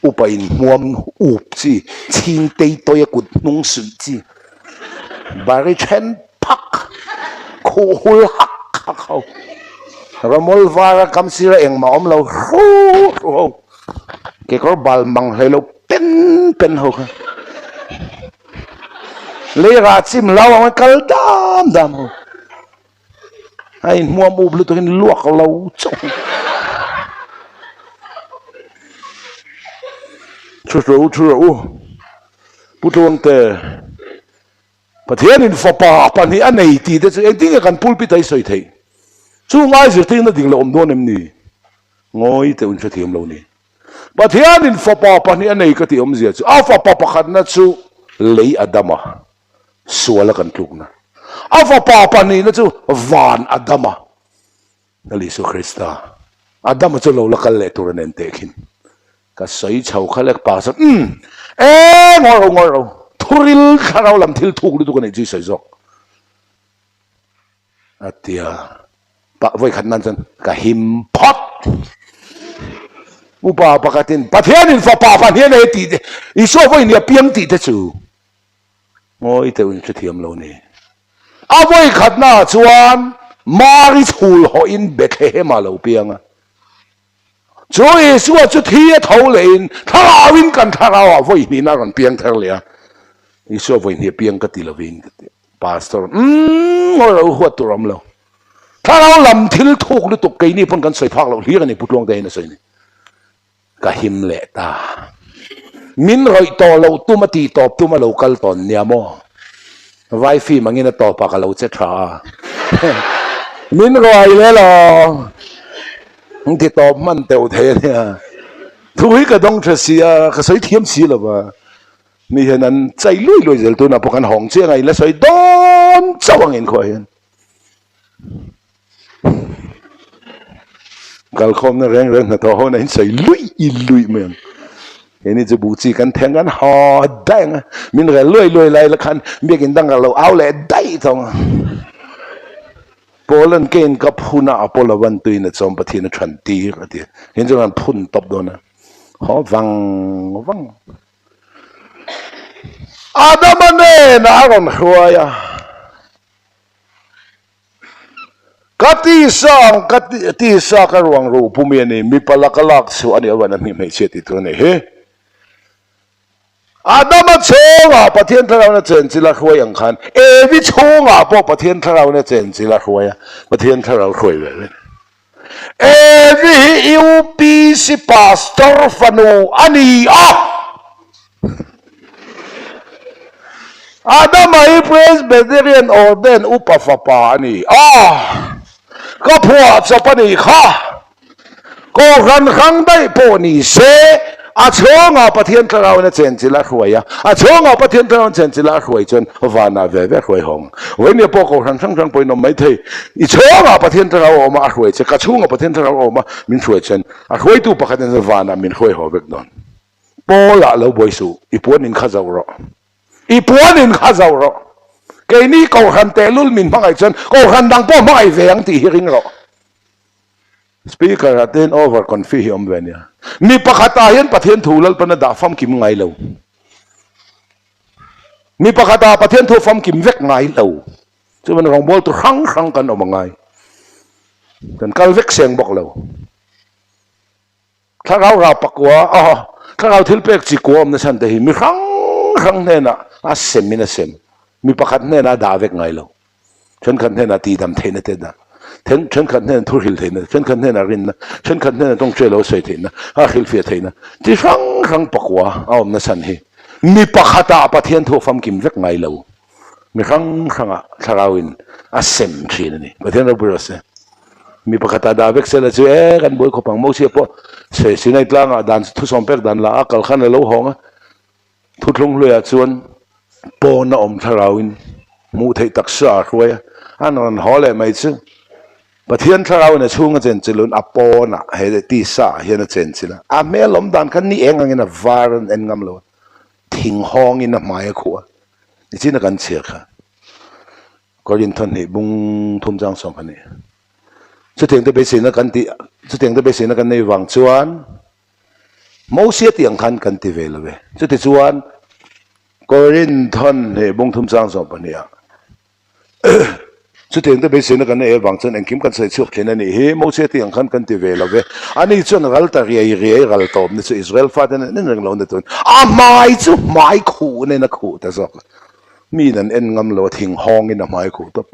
อุปอินมัวอุบสิชิงเตยตัวกุดนุ่งสุดสิบาริเชนพักโคหุลหักเขาเราโมลวาระคำสิระเองมาอมเราโอ้เกี่ยวกับบาลมังให้เราเป็นหัวเลยราชิมเรามันกัลดำไอ้มัวมูบลุตัวนี้ลวกเราจงช่วยพูดตรงแต่ประเทศนี้ฟ้าป่าปันนี้อันไหนตีแต่เองที่กันพูดพิธีสวยทีช่วงง่ายสุดที่นั่นดิ่งเราอมโดนนี่ง่อยแต่อุ่นเสียมเรานี่ประเทศนี้ฟ้าป่าปันนี้อันไหนก็ที่อมเสียจู่ฟ้าป่าปักนั่นจู่เลยอดัมะสวรรค์กันทุกนะฟ้าป่าปันนี้นั่นจู่วานอดัมะนั่นลิสุคริสต์อดัมะจู่เราละกันเละตัวนั้นเต็กินก็ใส่เฉาเขาเล็กป่าสักงอเราทุริลข้าเราลำทิลทุกฤดูกันในจีใส่จอกอัตยาปะไว้ขันนั้นจันก็หิมพอดอุปาปะกัตินประเทศนี้ฟ้าป่าปันนี้ในตีอีส่วนไว้เนี่ยเพียงตีเท่าจู่โอ้ยแต่วันจะเทียมเราเนี่ยเอาไว้ขัดหน้าชวนมาริทูลหออินเบคเฮมาเราเพียง所以说就铁头人，他拉วิ่งกัน他拉啊，为你那人变他了，你说为你变个地了วิ่ง个地，pastor，我เราหัวตัวรำเราถ้าเราลำทิลทุกหรือตกไกนี่พ้นกันใส่พักเราเลี้ยงนี่พุทธลงได้นะสิก็หิมเละตามินรอยต่อเราตุ้มตีตอบตุ้มเรากัลตอนเนี่ยมั้งไวฟีมันงี้นะต่อปากเราจะช้ามินรอยเลยหรอที่ตอบมันเต่าเทเนี่ยทุกข์ก็ต้องเสียก็ใส่เทียมสีหรอวะมีเห็นนั้นใจลุยๆตัวน่ะพวกกันห้องเชี่ยไงแล้วใส่โดนเจ้าเงินคอยกัลคอมนั่นแรงนะตัวเขาเนี่ยใส่ลุยเหมือนเห็นนี่จะบูจีกันแทงกันหอได้ไงมินก็ลุยไรละคันเบี้ยกินตั้งกับเราเอาแหละได้ตรง Poland kain kap huna apola wan tuin na chom pathi na than ti ati hin jang phun top do na ho wang adamane na aron huaya kati sa ka ruang ru pumiani mi palakalak su ani awan mi mai cheti to ne he Adama chonga pathian tharau na chen chila khoi ang khan evi chonga po pathian tharau na chen chila khoi pathian tharau khoi ve evi UPC pastor fanu ani Adama i Presbyterian Orden upafapa ani kapwa chapani kha ko ran khang dai po ni se a chonga pathian tharau na chen chila khoi a chonga pathian tharau chen chila khoi chon vana ve khoi hong when ye po ko ran sang sang poi no mai thei I chonga pathian tharau ma khoi che ka chunga pathian tharau ma min khoi chen a khoi tu pakhat na vana min khoi ho bek don pola lo boisu ipon in kha zawro ipon in kha zawro ke ni ko han telul min mangai chen ko han dang po mai veng ti hiring ro Speaker atin over confirm venia mi pakhata hian pathian thulal pana da fam kim ngai lo mi pakhata pathian thu fam kim vek ngai lo chu man rong bol tu khang kan omangai kan kal vek seng bok lo tharau ra pakwa tharau thilpek chi kom na san te hi mi khang ne na a sem mi pakhat ne na da vek ngai lo chen kan ne na ti dam the na te da chen khat ne thur hil theina chen khat ne na rin na chen khat ne tong chelo sei theina a khil fe theina ti rang pakwa aom na san hi mi pakhata pathian thu fam kim vek ngai lo mi rang a tharawin a sem thin ni pathian ro se mi pakhata da vek sela chu kan boi khopang mo se po se sinai tlanga dan thu som pek dan la akal khan lo honga thu thlung loya chuan po na om tharawin mu thei taksa khroya anon hole mai chu pathian tharau na chunga chen chilun apona he ti sa hian chen chila a melom dan kan ni eng angin a varan en ngam lo thing hong in a mai khuwa ni china kan che kha korin thon ni bung thum jang som phani chu teng te be sin na kan ti chu teng te be sin na kan nei wang chuan mo sia tiang khan kan ti ve lo ve chu ti chuan korin thon ni bung thum jang som phani a chu teng te be sin na kan nei wang chen en kim kan sai chuak thlen ani he mo sia tiang khan kan ti ve lo ve ani chun gal ta ri gal tom ni chu Israel fa den nen reng lo na tun a mai chu mai khu ne na khu ta zok mi nan en ngam lo thing hong in a mai khu top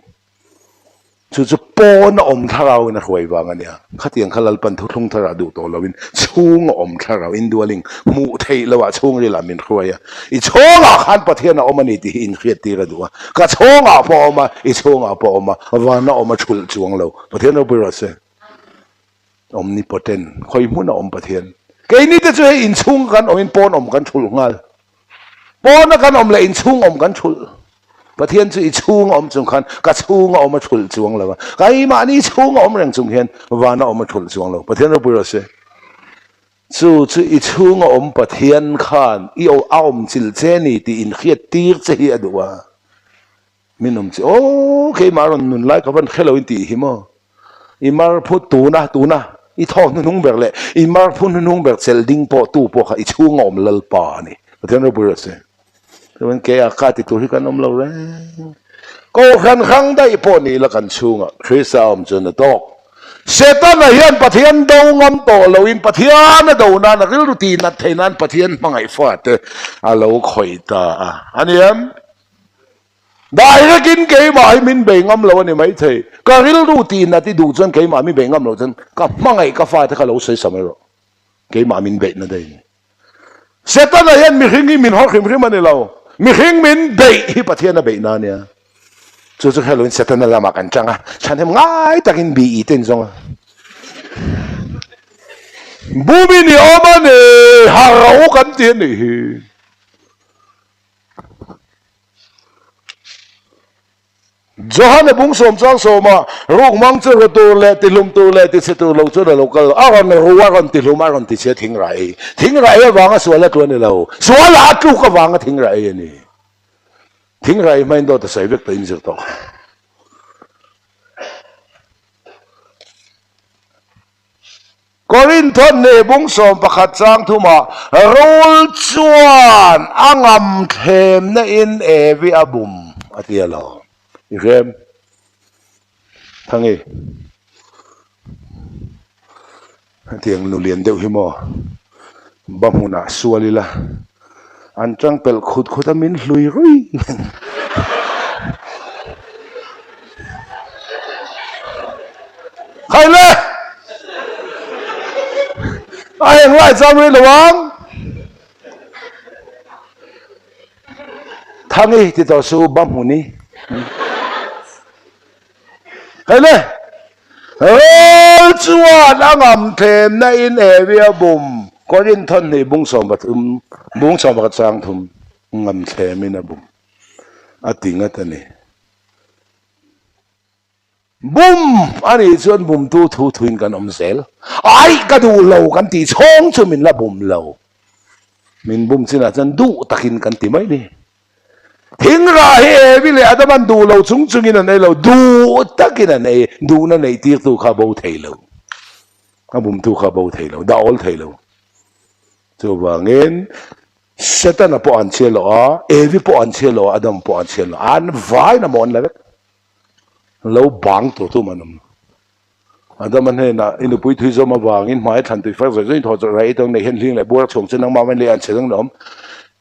chu pon om tharau in a khoi wang ania khatiang khalal pan thu thung thara du to lovin chung om tharau in dualing mu thei lawa chung ri lamin khroya I chonga khan pathian a omani ti in khiat ti ra duwa ka chonga po oma I chonga po oma wana oma chul chuang lo pathian ro bura se omnipotent khoi mun om pathian ke ni te chu in chung kan om in pon om kan chul ngal pon kan om le in chung om kan chul pathian chu I chung om chung khan ka chung om chul chuang lo kai ma ni chung om reng chung hian wana om chul chuang lo pathian ro bura se chu I chung om pathian khan I o aom chil che ni ti in khiat tir che hi adwa minum che o ke maron nun lai ka ban khelo in ti hi mo I mar phu tu na I thong nung ber le I mar phu nung ber chel ding po tu po kha I chung om lal pa ni pathian ro bura se tuan ke akat itu kan om lo re ko khan khang dai po ni la kan chunga khrisa om chun to setan na hian pathian do ngam to lo in pathian na do na ril ruti na thainan pathian mangai fat a lo khoi ta aniam dai ra kin ke mai min be ngam lo ni mai thei ka ril ruti na ti du chon ke ma mi be ngam lo chen ka mangai ka fa ta ka lo sei samero ke ma min be na dai setan na hian mi hingi min ho khim khim ani lo mi hing min be hi pathian na be na nia chu hello in setan na lama kan changa chanem ngai takin bi iten zong bumi ni omane harau kan tien ni Johan bung som chang soma ruk mang chu tu le ti lum tu le ti se tu lo chu lo kal aron ruwa ron ti lum aron ti se thing rai wanga swala tu ni lo swala tu ka wanga thing rai ni thing rai main do ta sai vek ta in to Korin thon ne bung som pakhat chang thuma rul chuan angam them na in evi abum atialo irem thangi tiang nulian deuh hi mo bamuna sualila antrang pel khut khutamin hlui rui khai le ai ang lai cham ri lawang thangi ti to su bamuni khai le chuan angam them na in area bum korin thon ni bung som bat chang thum ngam them in a bum atinga tani bum ani chuan bum tu thu thuin kan om sel ai ka du lo kan ti chong chu min la bum lo min bum china chan du takin kan ti mai ni thing ra he vi le adaman du lo chung chungin an lo du takin an e du na nei tir tu kha bo thei lo ka bum tu kha bo thei lo da ol thei lo chu wangin setan po an chelo a evi po an chelo adam po an chelo an vai na mon la lo bang tu manam adam man he na inu pui thui zo ma wangin mai than tu fa zo tho zo rai tong nei hen hling le bor chong chen nang ma man le an cheng nom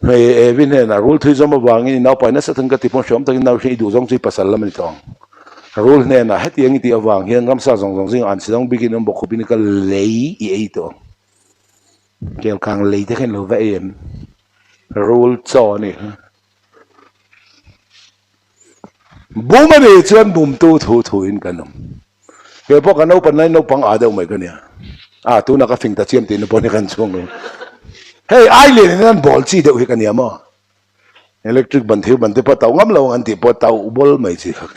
he evin he na rule thui zo ma wangin na pa na sa thang ka ti pon shom tang na hi du zong chi pasal lam ni tong rule ne na heti ang ti awang hian ngam sa zong zong jing an chong bigin om bokhu bin ka lei i ei to kel kang lei te khen lo va em rule cho ni bum ani chuan bum tu thu in kanom ke pok an open line no pang adaw mai kania tu na ka fing ta chiam ti no pon kan chung hey ai le nan bol chi de hi kania mo electric ban thiu ban te pa taw ngam lo an ti po taw bol mai chi kha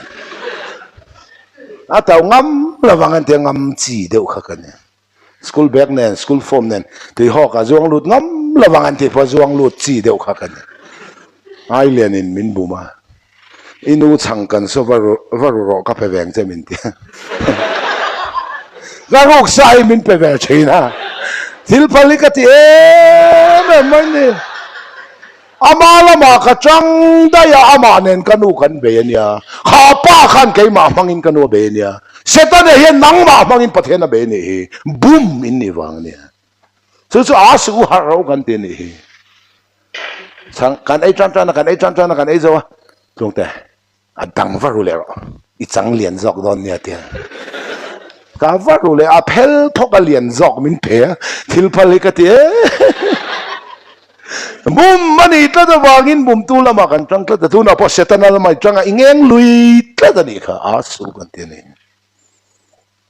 taw ngam lawang an te ngam chi de kha kania school bag nen school form nen ti ho ka zong lut ngam lawang an ti po zong lut chi de kha kania ai le nin min buma inu changkan so varu ka pe veng che min ti la rok sai min pe ver china til palikati man ni amala ma ka chang da ya amanen kanu kan be nia kha pa khan ke ma mangin kanu be nia setan he nang ma mangin pathena be ni bum in ni wang nia so asu harau kan te ni chang kan ai chan kan ai zo tung te adang varu le ro I chang lian zok don nia tia ka varu le apel thoka lian zok min pe thil palikati bum mani ta da wangin bum tu lama kan chang ta tu na po setana lama changa ingeng lui ta da ni kha asu kan te ni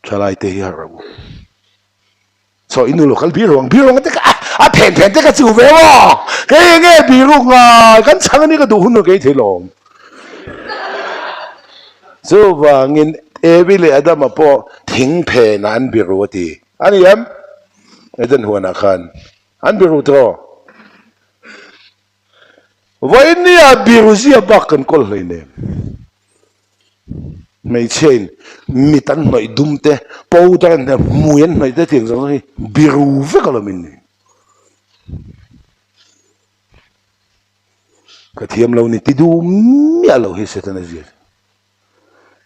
chalai te hi harabu so inu lokal birong te ka a pen te ka chu ve wo ke nge birong kan chang ni ka du hun ke thelom so wangin evile adam po thing phe na an biru ti ani yam eden huana khan an biru tro voini a biru sia bakan kol leine mei chen mitan noi dumte powder na muyen noi te ting so biru ve kalamin ni ka thiam lo ni ti dum ya lo hi setana ji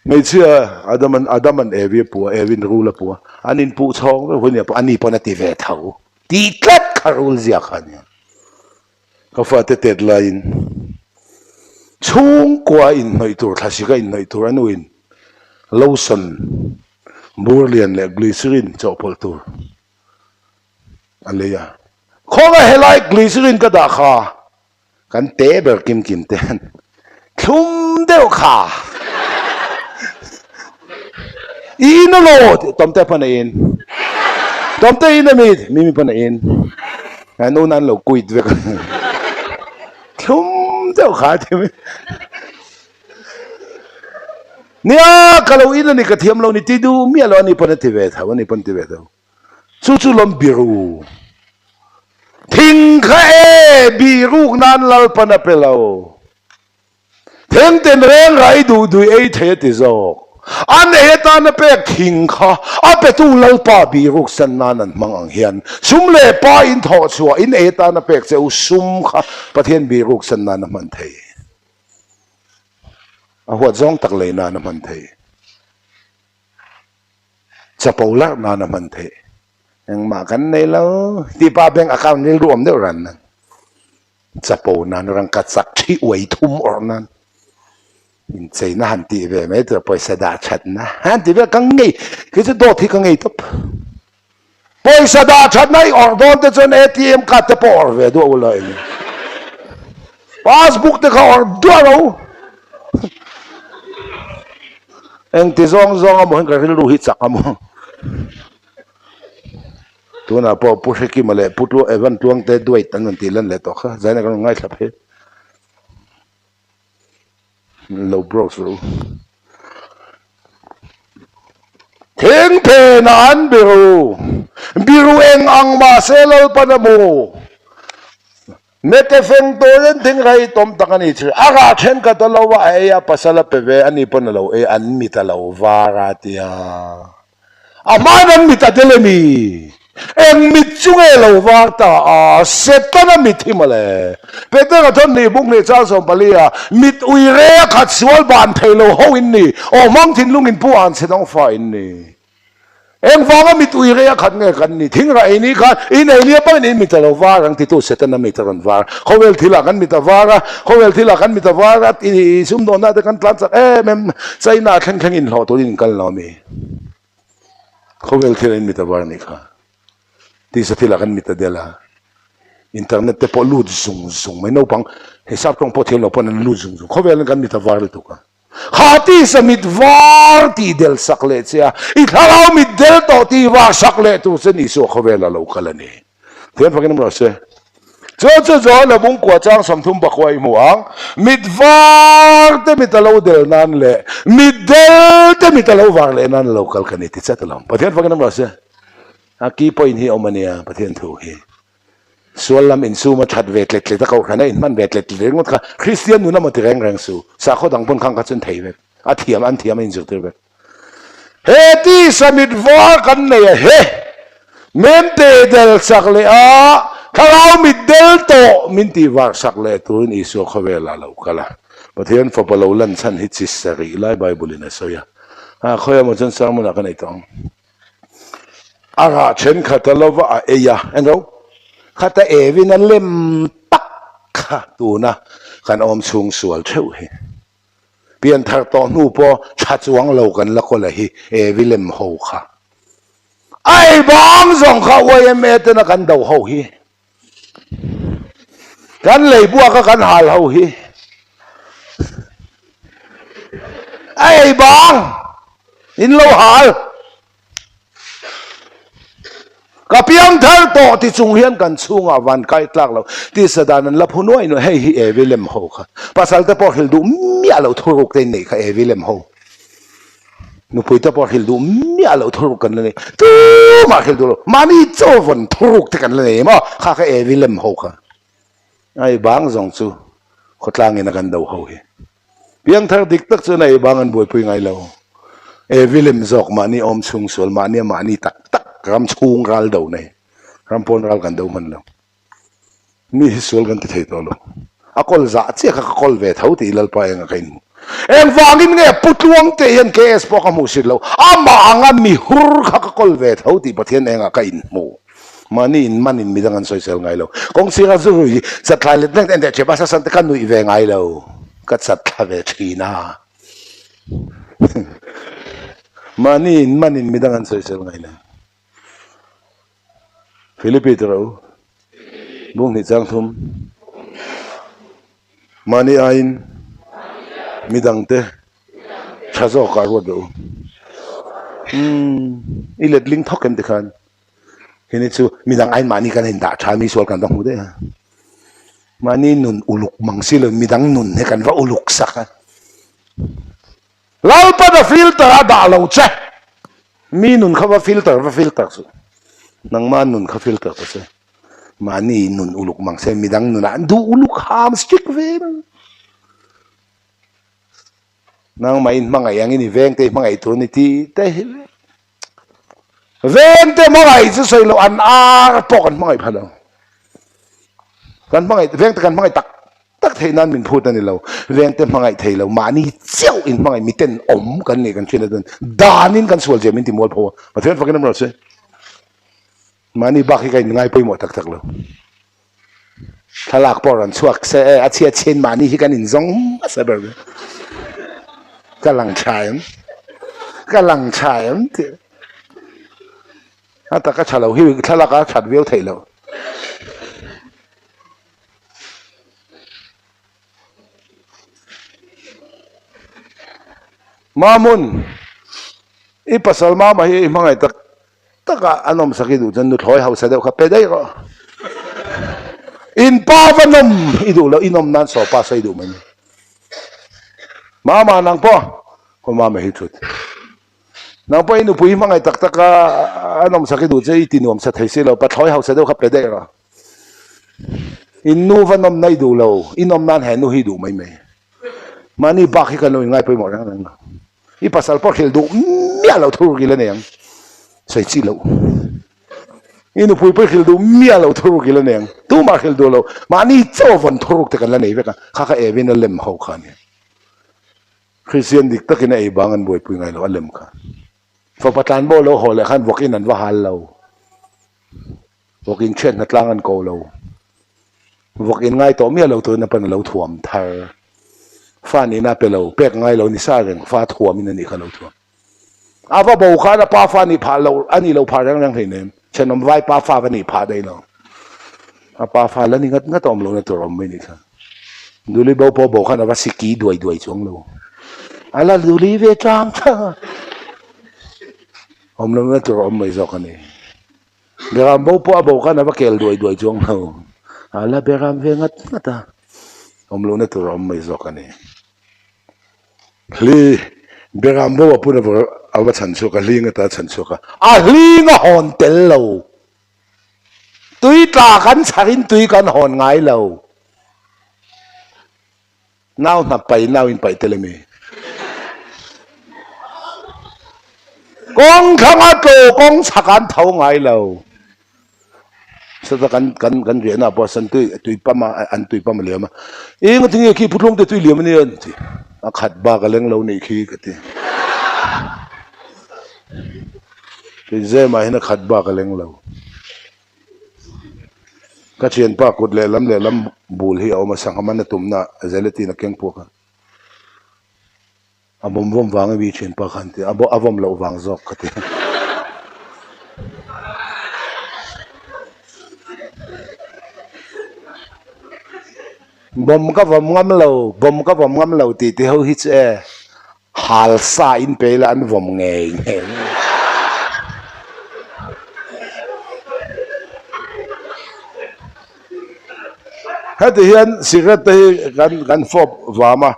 mei chia adaman evi pu evin rula pu anin pu chong ve hunia pu ani pona ti ve thau ti tlat kharul zia khania ka fa te deadline chung kwa in noi tur thasika in noi tur anuin lotion burlian le glycerin chopol tur aleya khonga helai glycerin ka da kha kan te ber kim ten thum deu kha ino lo tomte pa na in tomte ina mi pa na in ano nan lo kuit ve thum deu kha ti nia kalau ina ni ka thiam lo ni ti du mi lo ni pa na ti ve tha ni pan ti ve tha chu lom biru thing kha biru nan lal pa na pelo theng ten reng rai du ei the ti zo อันเอตานะเป็กหิงค่ะอาเป็ตูเล่าป้าบีรุกสันนานันมังอังเฮียนซุมเล่ป้าอินทอชัวอินเอตานะเป็กเจ้าซุมค่ะประเทศบีรุกสันนานันมันเทอาหัวจ้องตักเลยนานันมันเทจะปูลักนานันมันเทยังมากันในแล้วที่ป้าแบงก์อาคารนี้รวมเดียวกันนั้นจะปูนานรังกัดสักที่อวยทุ่มออกนั้นอินเซนะฮันตีเวไม่ตัวปอยสดาชัดนะฮันตีเวกังไงคือจะโดดที่กังไงทับปอยสดาชัดไหนออกโดนแต่จนATMกัดจะปอร์เวดูอะไรนี่พาสบุกที่เขาออกดูเราเอ็งที่ซองอ่ะมันก็รู้ฮิตสักอ่ะมั้งตัวน่ะพอผู้ชกิมาเลยพูดว่าวันตวงเตะด้วยตั้งแต่ลันเลยตัวข้าใจนักง่ายสับเหตุlow brosรู้ถึงเพนันบิรูเองอังมาเซลล์ปนโมเนตเฟงตัวนั้นถึงไรต้มตังนี่ชื่ออากาศเช่นกันตลอดว่าไอ้ยาภาษาละเปเวอันนี้ปนเราอันมิตรเราวาราติยาอามานันมิตรเดลมีเอ็งมิตรจุงเอเราวาตาเสร็จตอนมิตรที่มาเลยเป็นแต่ละท่านนี่บุกนี่เจ้าสมบัติมิตรอุยเรียขัดสวลบานเพลโฮอินนี่โอ้มังทินลุงอินผู้อ่านเสน้องฝ่ายอินนี่เอ็งฟังว่ามิตรอุยเรียขัดเงี้ยกันนี่ทิ้งไรนี่กันอินไอเลียเป็นอินมิตรเราวารังที่ตัวเสร็จนั้นมิตรกันวาเขาเวลที่ละกันมิตรวาระเขาเวลที่ละกันมิตรวาระที่ซุ่มโดนน่าจะกันพลันสักแม่ใจน่าแข็งอินหล่อตัวอินกันเรามีเขาเวลที่ละมิตรวาระนี่ค่ะที่สถิตกันมิตรเดล่าอินเทอร์เน็ตเตปลูดซุงไม่น้องปังเฮซับตรงพอเที่ยวเราปนันลูดซุงเขาเวลกันมิตรวาร์ตุกันข้าที่สมิตวาร์ที่เดลสักเล่เสียอีกเรามิตรเดลต่อที่วาร์สักเล่ตัวเส้นอิสุเขาเวลเราคันนี้เทียนฟังกันมั้ยเสียจ้าเราบุ้งกว่าจ้างสมทุมบักไว้หมวงมิตรวาร์ที่มิตรเราเดลนั่นแหละมิตรเดลที่มิตรเราวาร์เลยนั่นเราคันนี้ที่เสร็จแล้วเทียนฟังกันมั้ยเสียอากีพอยน์ฮีเอามาเนี่ยประเทศถูกฮีส่วนลำอินซูมาชัดเวทเล็ดๆถ้าเขาขนาดอินมันเวทเล็ดๆมันก็คริสเตียนนู่นน่ะมันที่แรงสู้สาขาดังบนข้างกันจนไทยเวทอาเทียมอันเทียมอินสุดเวทเฮที่สมิดวากันเนี่ยเฮเมนเตเดลสักเลยถ้าเรามิดเดลโตมินตีวาสักเลยตัวนี้สุขเวลาเราก็ละประเทศฝรั่งเราลันชันฮิตซิสรีไล่ไบเบิลนะโซยเขาอยากมาจนสร้างมันอะไรต่างอากาศเช่นขัดตลอดว่าเอียเห็นเราขัดแต่วินันเล่มปักค่ะตัวนะกันอมชุงสวลเท่าเฮเปลี่ยนทางตอนนู้ปอชัดจวงเรากันแล้วก็เลยวิเล่มโฮค่ะไอ้บางส่งเขาไว้เมตนะกันเดาโฮฮีกันเลยบัวก็กันหาเราฮีไอ้บางอินโลหากับเพียงเท่าโตที่จุงเฮียนกันช่วงวันใกล้ตลักเราที่สดานั้นรับหัวน้อยหน่อยให้วิลเลมโฮค่ะภาษาตะปอฮิลดูมีอะไรทุรุกเต็นนี่ค่ะวิลเลมโฮนุพุยตะปอฮิลดูมีอะไรทุรุกกันเลยตู้มาฮิลดูมานี่โจวันทุรุกกันเลยมั้งค่ะวิลเลมโฮค่ะไอ้บางสองจูขดลางเงินกันเดาโฮเพียงเท่าดิกตักส่วนไอ้บางอันบวยปุยไงเราวิลเลมจอกมานี่อมชุงสวลมานี่มานี่ตักรำชูงรัลเดาเนี่ยรำพลรัลกันเดามันแล้วมีฮิสวลกันที่เท่ตัวเราอากอลจ่าเจ้าก็กอลเวทเท่าที่ลัลไปยังไงนู่เอ็งฟังกินเนี่ยปุตวงเตียนเคสพอขมูสิเราอามางันมีฮุร์ก็กอลเวทเท่าที่ประเทศเองก็อินมูมันนี่มีดังนั้นสวยเซลไงเรากงสิกันสุรุยสัตว์ลายเล็กนั่นแต่เจ็บภาษาสันติกันนุยเวงไงเราก็สัตว์ลายเวทีน่ามันนี่มีดังนั้นสวยเซลไงเราฟิลิปปินส์เราบุ้งหิจังทุมมานีอินมีดังเตะชาโซการ์วดูอีเล็ดลิงทอกกันเด็กกันเห็นไหมซูมีดังอินมานีกันเห็นด่าชามีส่วนกันต้องหูเด้มานีนุนอุลุกมังสิเลยมีดังนุนให้กันว่าอุลุกสักเราเปิดฟิลเตอร์ด่าเราเจ้มีนุนเขาว่าฟิลเตอร์สุนังมานุนเขาฟิลเตอร์ก็ใช่มานี่นุนอุลุกมังเซมีดังนุนอันดูอุลุกฮามสติกเวน nang main mangai yang ini veng te mangai tu ni ti te veng te mangai chu soi lo an ar pok an mangai phalo kan mangai veng te kan mangai tak thei nan min phut ani lo veng te mangai thei lo mani cheu in mangai miten om kan ni kan china don danin kan sual je min ti mol pho pathen fakin amro se mani ba khi kai ngai poi mo tak tak lo thalak poran chuak se a chia chen mani hi kan in zong sa ber kalang chayam ti ata ka chalo hi thalaka chat veu thei lo mamun i pasal ma hi mangai tak taka anom sakidu jan nu thoi hausa deu kha pedai ro in pavanam idu lo inom nan so pa sai du man mama nang po ko mama hi thut nang po inu pui mangai tak taka anom sakidu chei tinom sa thaisi lo pa thoi hausa deu kha pedai ro in nu vanom nai du lo inom nan he nu hi du mai mai mani bakhi kan lo ngai poi mo rang nang i pasal por khil du mia lo thur gi le neng sai chi lo inu pui por khil du mia lo thur gi le neng tu ma khil du lo mani chaw von thuruk te kan la nei veka kha kha evin lem ho kha ni christian dik takin ai bangan boy pui ngai lo alem kha fa patan bo lo ho le khan vokin an wa hal lo vokin chen na tlangan ko lo vokin ngai to mia lo tu na pan lo thuam thar fa ni na pe lo pek ngai lo ni sa reng fa thuam in ni kha lo thuam ava bo kha na pa fa ni pha lo ani lo pha rang rang thei nem chenom vai pa fa va ni pha dai lo a pa fa la ni ngat ngat om lo na to rom mai ni kha duli bo po bo kha na va siki duai duai chong lo ala duli ve chang om lo na to rom mai zo kha ni beram bo po bo kha na va kel duai duai chong lo ala beram ve ngat ngata om lo na to rom mai zo kha ni li beram bo pu na awa chan chu ka linga ta chan chu ka a linga hon tel lo tui ta kan charin tui kan hon ngai lo now na pai now in pai telemi kong khang a ko kong chakan thau ngai lo sa kan re na bo san tui pa ma an tui pa ma le ma eng thing ki putlong te tui le ma ni an ti a khat ba ka leng lo nei khi ka ti ze ma hina khat ba ka leng lo ka chen pa kut le lam bul hi aw ma sang man na tum na zelati na keng pu ka abom vom wang wi chen pa khan ti abo avom lo wang zok ka ti bom ka vom ngam lo ti ti ho hi che hal sa in pe la an vom nge hadi hian sigat te kan fop wama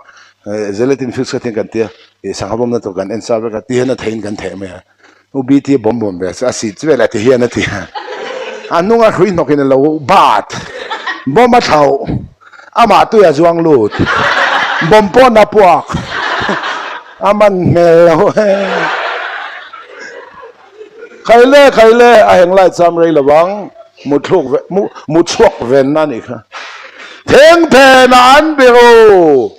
zeletin fix ka tin kan tia e sangabom na to kan en sa ka ti na thein kan the me ubi ti bom be sa si chwela ti hian na ti anunga hui nokin lo bat bom a thau ama tu ya juang lut bom po na puak aman mel khaile a heng lai cham rei lawang mu thuk ven na ni kha theng the na an biro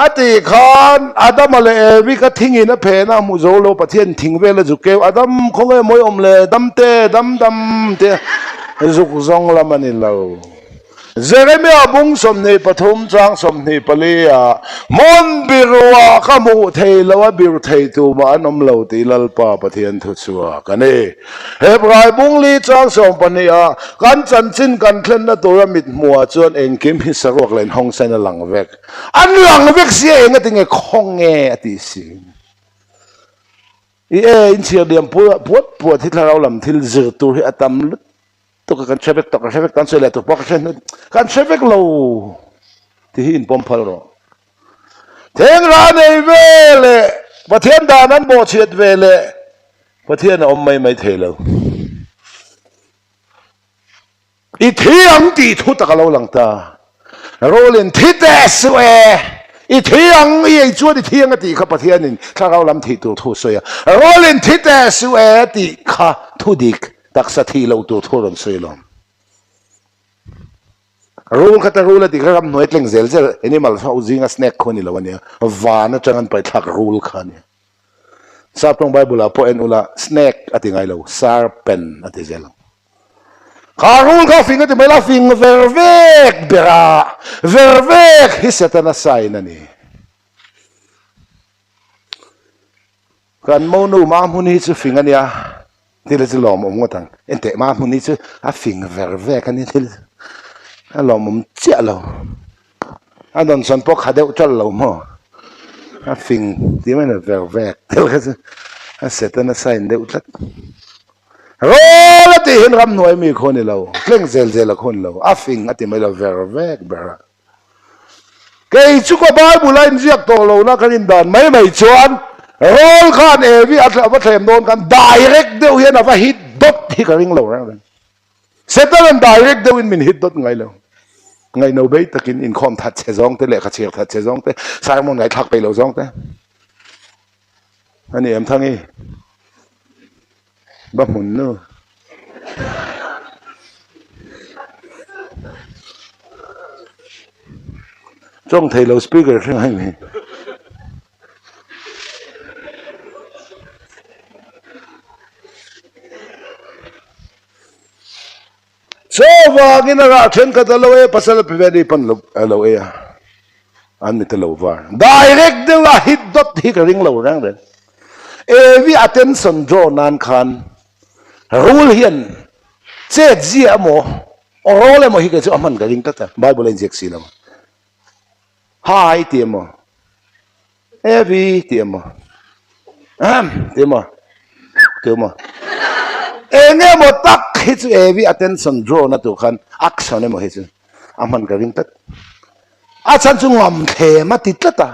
ati khan adam le evi ka thingi na phe na mu zo lo pathian thing ve la zu ke adam khonge moi om le dam te zuk zong la mani lo Jeremia bung som nei pathum chang som nei palia mon birwa kamu thei lawa bir thei tu ma anom lo ti lalpa pathian thu chua kane hebrai bung li chang som pania kan chan chin kan thlen na tora mit mua chuan eng kim hi sarok len hong san lang vek an lang vek sia eng atinge khong nge ati sin in chia diam pu thi tharau lam thil zir tur hi atam to kan chevek kan sele to pak kan chevek lo ti hin pom phal ro theng ra nei vele pathian danan bo chet vele pathian om mai thelo i thiang ti thu ta lo lang ta rolin thi te sue อีเที่ยงอีจวดอีเที่ยงติข้าประเทศนี่ถ้าเราลำที่ตัวทุสวยโรลินที่แต่สุเอติข้าทุดิกตักสัตย์เราตัวทุรนสวยลมรู้ขัดรู้แล้วที่เขาทำหน่วยเล็งเซลเซลอันนี้มาเราเอาจิงสแน็คคนนี้ละวันนี้วานะจังกันไปทักรู้ขันเนี่ยทราบตรงไบเบิลอะพอเอ็นอุละสแน็คอะที่ไงเราซาร์เพนอะที่เซลข้ารู้ข้าฟิงก็จะไม่ละฟิงเวอร์เวกเบราเวอร์เวกฮิสตันสายนั่นนี่กันโมนูมามุนีจะฟิงอันเนี้ยที่เราจะลองมองว่าทั้งเอ็นเตมามุนีจะอะฟิงเวอร์เวกอันนี้ที่เราลองมองเจ้าเราอันนั้นส่วนพวกขาเดียวจะเรามั่วอะฟิงที่มันเวอร์เวกที่เราจะอะเสตันสายเดียวจัดโอ้แล้วที่เห็นคำหน่วยมีคนนี่เราเล่งเซลเซลคนเราอะฟิงอะที่ไม่เราเวอร์เวกเบราเกย์ชุกบายบุไลน์เรียกตัวเรานะกันอินดานไม่ชวนโรลขันเอวีอัตราวัตถุโดนกัน direct เดียวเห็นว่าฮิตดอทที่กันริงเราเนี่ยเสร็จแล้ว direct เดียวมินฮิตดอทไงเราไงโนเบย์ตะกินอินคอมทัดเชซองเตเล็กขัดเชียร์ทัดเชซองเตสายมันไงทักไปเราซองเตอันนี้เอ็มทั้งนี้บ้ามุนเนอะจ้องเทเลสปีกเกอร์ใช่ไหมโซฟากินอะไรเช่นกันตลอดภาษาเป็นแบบนี้พันลูกเราเองอันนี้ตลอดว่า direct เดี๋ยวฮิตดอทที่กระดิ่งเราเรื่องเดิมเอวี attention draw นานคันรู้เห็นเจ็ดเสียโมโอ้โหเลยโมฮิกจะอามันกระดิ่งตัดไบเบิลเอ็นเจ็กซี่แล้วหายเตียมเอวีเตียมเตียมเตียมเอเงี้ยโมตักฮิตเอวี attention draw นั่นตัวคันอักษรเนี่ยโมฮิตอามันกระดิ่งตัดอาจารย์จุงงมเทมาติดละตา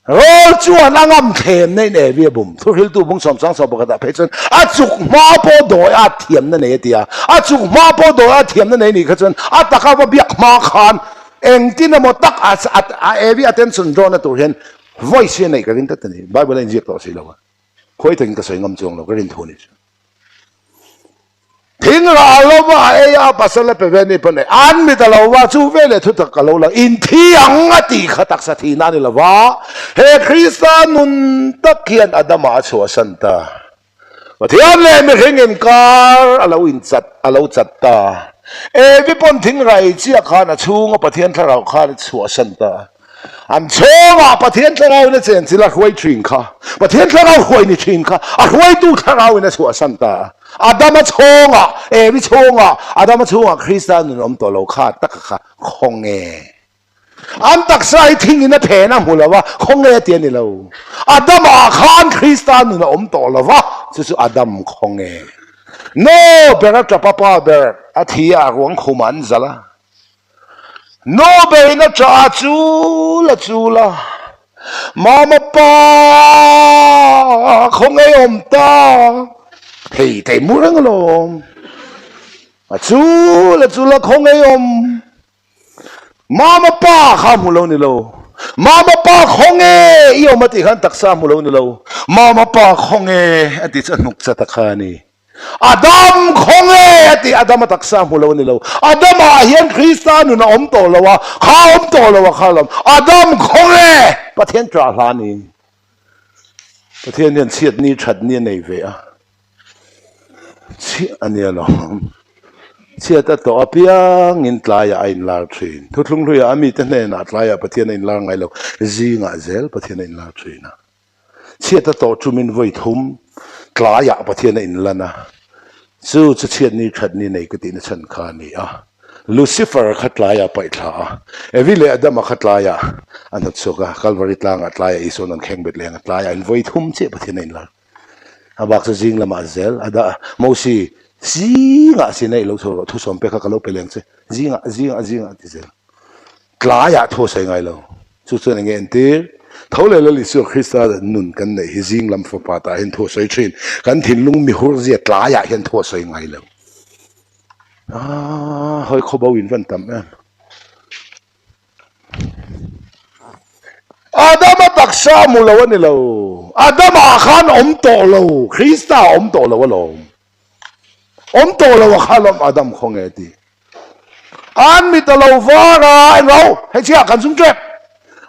โอ้จวนอ่างเทมในเนวีบุมทุกหิลตูบุงสมสังสบกระดาเพชรอาจุกมาโพดอยอาเทียมนั่นเองที่อาจุกมาโพดอยอาเทียมนั่นเองนี่คือจนอาตะกาวเบียกมาขานเองที่นโมตักอาเอวี attention draw นั่นตัวเห็น voice เนี่ยก็เรื่องตัดนี่ไบเบิลเอ็นเจ็กต่อสิแล้วคุยถึงกระแสงจงเราก็เรื่องทุนนี่ทิ้งเราเราว่าเอ้ยภาษาเล่เป็นแบบนี้เป็นไงอันมีแต่เราว่าชูเวลทุกตะกเราละอินที่ยังตีขตักสถีนั่นละว่าเฮคริสตานุนตะเคียนอดามาชัวสันตาว่าที่อันเล่ไม่เห็นเงินการเราอินจัดเราจัดตาเอวิปนทิ้งไรเจ้าข้านะชูงประเทศเราข้าชัวสันตาอันโชว์ว่าประเทศเราเนี่ยเจนสิละหวยชิงค่ะประเทศเราหวยนี่ชิงค่ะหวยตู้เราเนี่ยชัวสันตาอาดามาชงอ่ะเอวิชงอ่ะอาดามาชงอ่ะคริสต์นุนอมตัวเราขาดตักขาคงเงอันตักใส่ทิ้งอินเพนะหูละว่าคงเงเตียนี่เราอาดามาขานคริสต์นุนอมตัวเราว่าจะอาดามคงเงโน่เบรจับป้าเบรอาทิยารวงขุมันซะละโน่เบรนัจจูละมาป้าคงเงอมตาเฮ้ยแต่มูรังลมจูละคงไงมาป้าข้ามูลนี่โลมาป้าคงไงยอมมาติขันตักษามูลนี่โลมาป้าคงไงอดีตสนุกจะตะขานีอาดัมคงไงอดีตอาดัมตักษามูลนี่โลอาดัมอาเฮียนคริสต์านุนอมโตละวะข้าอมโตละวะข้าลมอาดัมคงไงประเทศตราลานีประเทศเนี่ยเสียดนี้ชัดเนี่ยในเวียอันนี้เราเชื่อแต่ตัวเพียงอินทรายอินลาทรีนทุกลุงลุยอามีแต่เนี่ยนัดลายประเทศอินลาไงเราจีงาเซลประเทศอินลาทรีนะเชื่อแต่ตัวจุมินไว้ทุ่มกลายประเทศอินลานะสู้จะเชื่อนี้ชัดนี้ในกตินชันคานีลูซิเฟอร์ขัดลายไปท่าวิเลอดัมขัดลายอันนั้นสุกะคัลวาริตลางขัดลายอิสุนันแข่งเบ็ดเลี้ยงขัดลายอินไว้ทุ่มเชื่อประเทศอินลาอาบักจะจิงละมาเซลอาดาโมซีจิงอ่ะสินะอีลูกทุสมเปกก็ลูกไปเลี้ยงเซจิงอ่ะที่เซลกลายทั่วใส่ไงเราสุดท้ายเงี้ยเตี้ยทั้งเลยลิสุคริสต์นุนกันเนี่ยจิงลำฟุปาตาเห็นทั่วใส่ชินกันถิ่นลุงมีหัวเสียกลายเห็นทั่วใส่ไงเราเฮ้ยเขาบอกวินฟันตั้ม Adam taksa mulaw nilaw Adam akan to lo Krista to lo lo to lo akhalom Adam khong eti an mi talo vara no he chia kan sum kep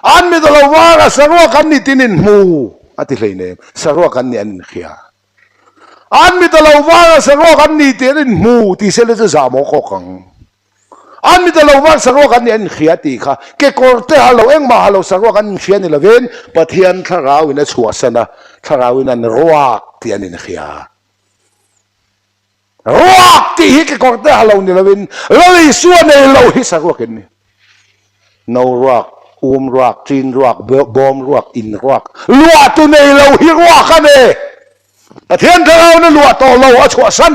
an mi talo vara sarwa kan ni tinin mu ati hleine sarwa kan ni an khia an mi talo vara sarwa kan ni tinin mu ti sele za mo ko kang an mi talo vara sarwa kan ni an khia ti kha ke korte halo eng ma halo sarwa kan khia ni laven pathian tharau ina chuasana tharau ina ruak ti an in khia ruak ti hi ke korte halo ni laven lali suan ei lo hi sarwa ken ni no ruak ruak chin ruak bom ruak in ruak lua tu nei lo hi ruak ane pathian tharau na lua to lo a chuasan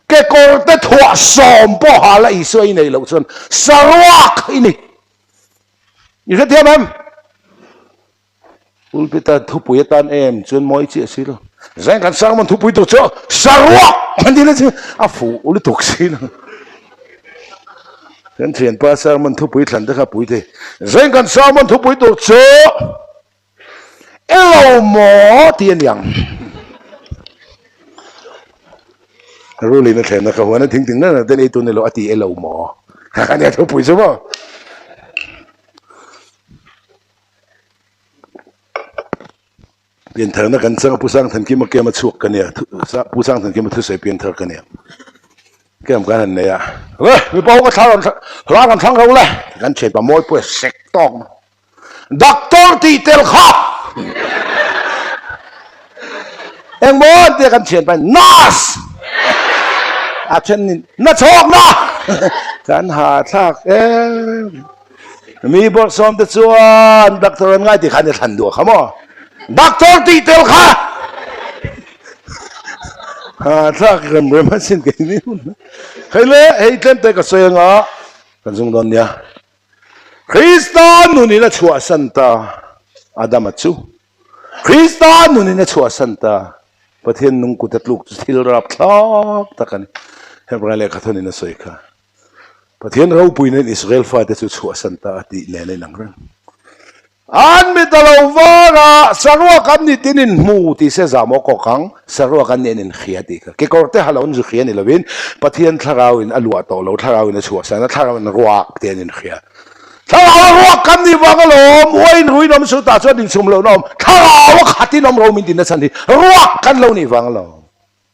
cái con té thua sòm po hà lại xuôi này lâu xuân sarak ini như thế thiam em ulpita thu bụi tan em chuyên mỗi chuyện xí đâu rènกันsangมันthu bụi tổ cho sarakมันđi lên chứ à phụ uli tục xí đâu rèn chuyện pa sangมันthu bụi thành đó khác bụi thế rènกันsangมันthu bụi tổ cho elo mỏ tiền yangรู้เลยนะแทนนะเขาว่านั่นถึงนั่นแต่ไอ้ตัวนี้เราอติเอเราหมออันนี้เขาพูดใช่ไหมเปลี่ยนเถอะนะกันสังผู้สร้างทันกิมาเกี่ยมาชุกกันเนี่ยผู้สร้างทันกิมาทุเสเปลี่ยนเถอะกันเนี่ยเกี่ยมกันนั่นเนี่ยเฮ้ยมีบอกว่าท้ากันทั้งเราเลยกันเฉดปะมวยเพื่อเซ็กตองด็อกเตอร์ตีเตลครับเอ็งบอกเดี๋ยวกันเฉดไปนัสอาเช่นนี้น่าชอบนะการหาทักมีบทสอนตัวส่วนด็อกเตอร์ง่ายที่ขันจะทันดูขโมยด็อกเตอร์ตีเตลค่ะหาทักกันเรื่อมาสิ้นกันนี่ใครเลยให้เล่นแต่กับเสียงอ่ะกันส่งตอนเนี้ยคริสตานนู่นนี่นะชัวสันตาอาดามัตซูคริสตานนู่นนี่นะชัวสันตาประเทศนุ่งกุฏลูกที่รับทักตะกันเห็นไรเลยขัดนี่นะสวยค่ะประเทศเราปุยในอิสราเอลฟ้าแต่สุดชัวสันตาติเล่นในหนังเรื่องอันมีตลอดว่าสารวักันนี่ตินินมูที่เสจามอกกังสารวักันนี่นินขียติค่ะเกี่ยวกับเฮาอุนจุขียนี่ละวินประเทศทาราวอินอลัวโตเราทาราวอินชัวสันทาราวอินรัวเตียนินขียทาราวรัวกันนี่ว่ากันลมวันรุ่ยน้ำสุดตาชวนดินชุมเราน้ำทาราวขัดที่น้ำเรามินดินนั่นสันติรัวกันเรานี่ว่ากันลม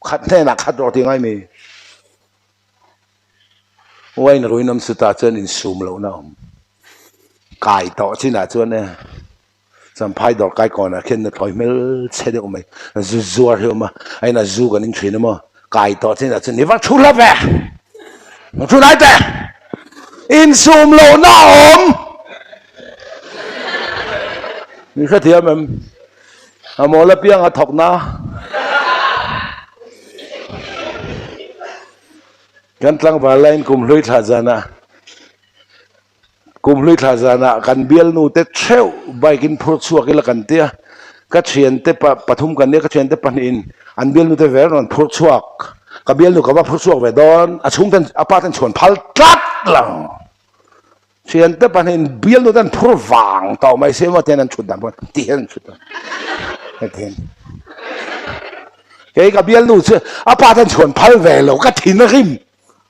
ขัดแน่นักขัดรอที่ไงมีวันรุ่ยน้ำสุดตาชวนดินชุมเราน้ำไก่ต่อที่น่าชวนเนี่ยสัมภาษณ์ดอกไก่ก่อนนะเข็นถอยไม่เช่นเดียวกันไหมจู่ๆเหรอมาไอ้น่ะจู่กันนิ่งชินมั้งไก่ต่อที่น่าชวนนี่ว่าชุดละแว่ชุดไหนแต่อินซูมโลน้าอมนี่แค่เทียมมันเอาหมอละเปียงเอาถกนะกันตั้งว่าเล่นกลุ่มลุยท่าจานะกลุ่มลุยท่าจานะกันเบียลนูเตเชวใบกินพรุชัวกิละกันเตียก็เชียนเตปฐุมกันเนี่ยก็เชียนเตปันอินอันเบียลนูเตเวรนพรุชัวกับเบียลนูกับว่าพรุชัวเวดอนอาชุงตันอาปาตันชวนพัลตัดหลังเชียนเตปันอินเบียลนูตันพรุวางต่อไม่เสียว่าเทนันชุดดำกันเทียนชุดดำเทียนเฮ้ยกับเบียลนูเชื่ออาปาตันชวนพัลเวลก็ทิ้งริม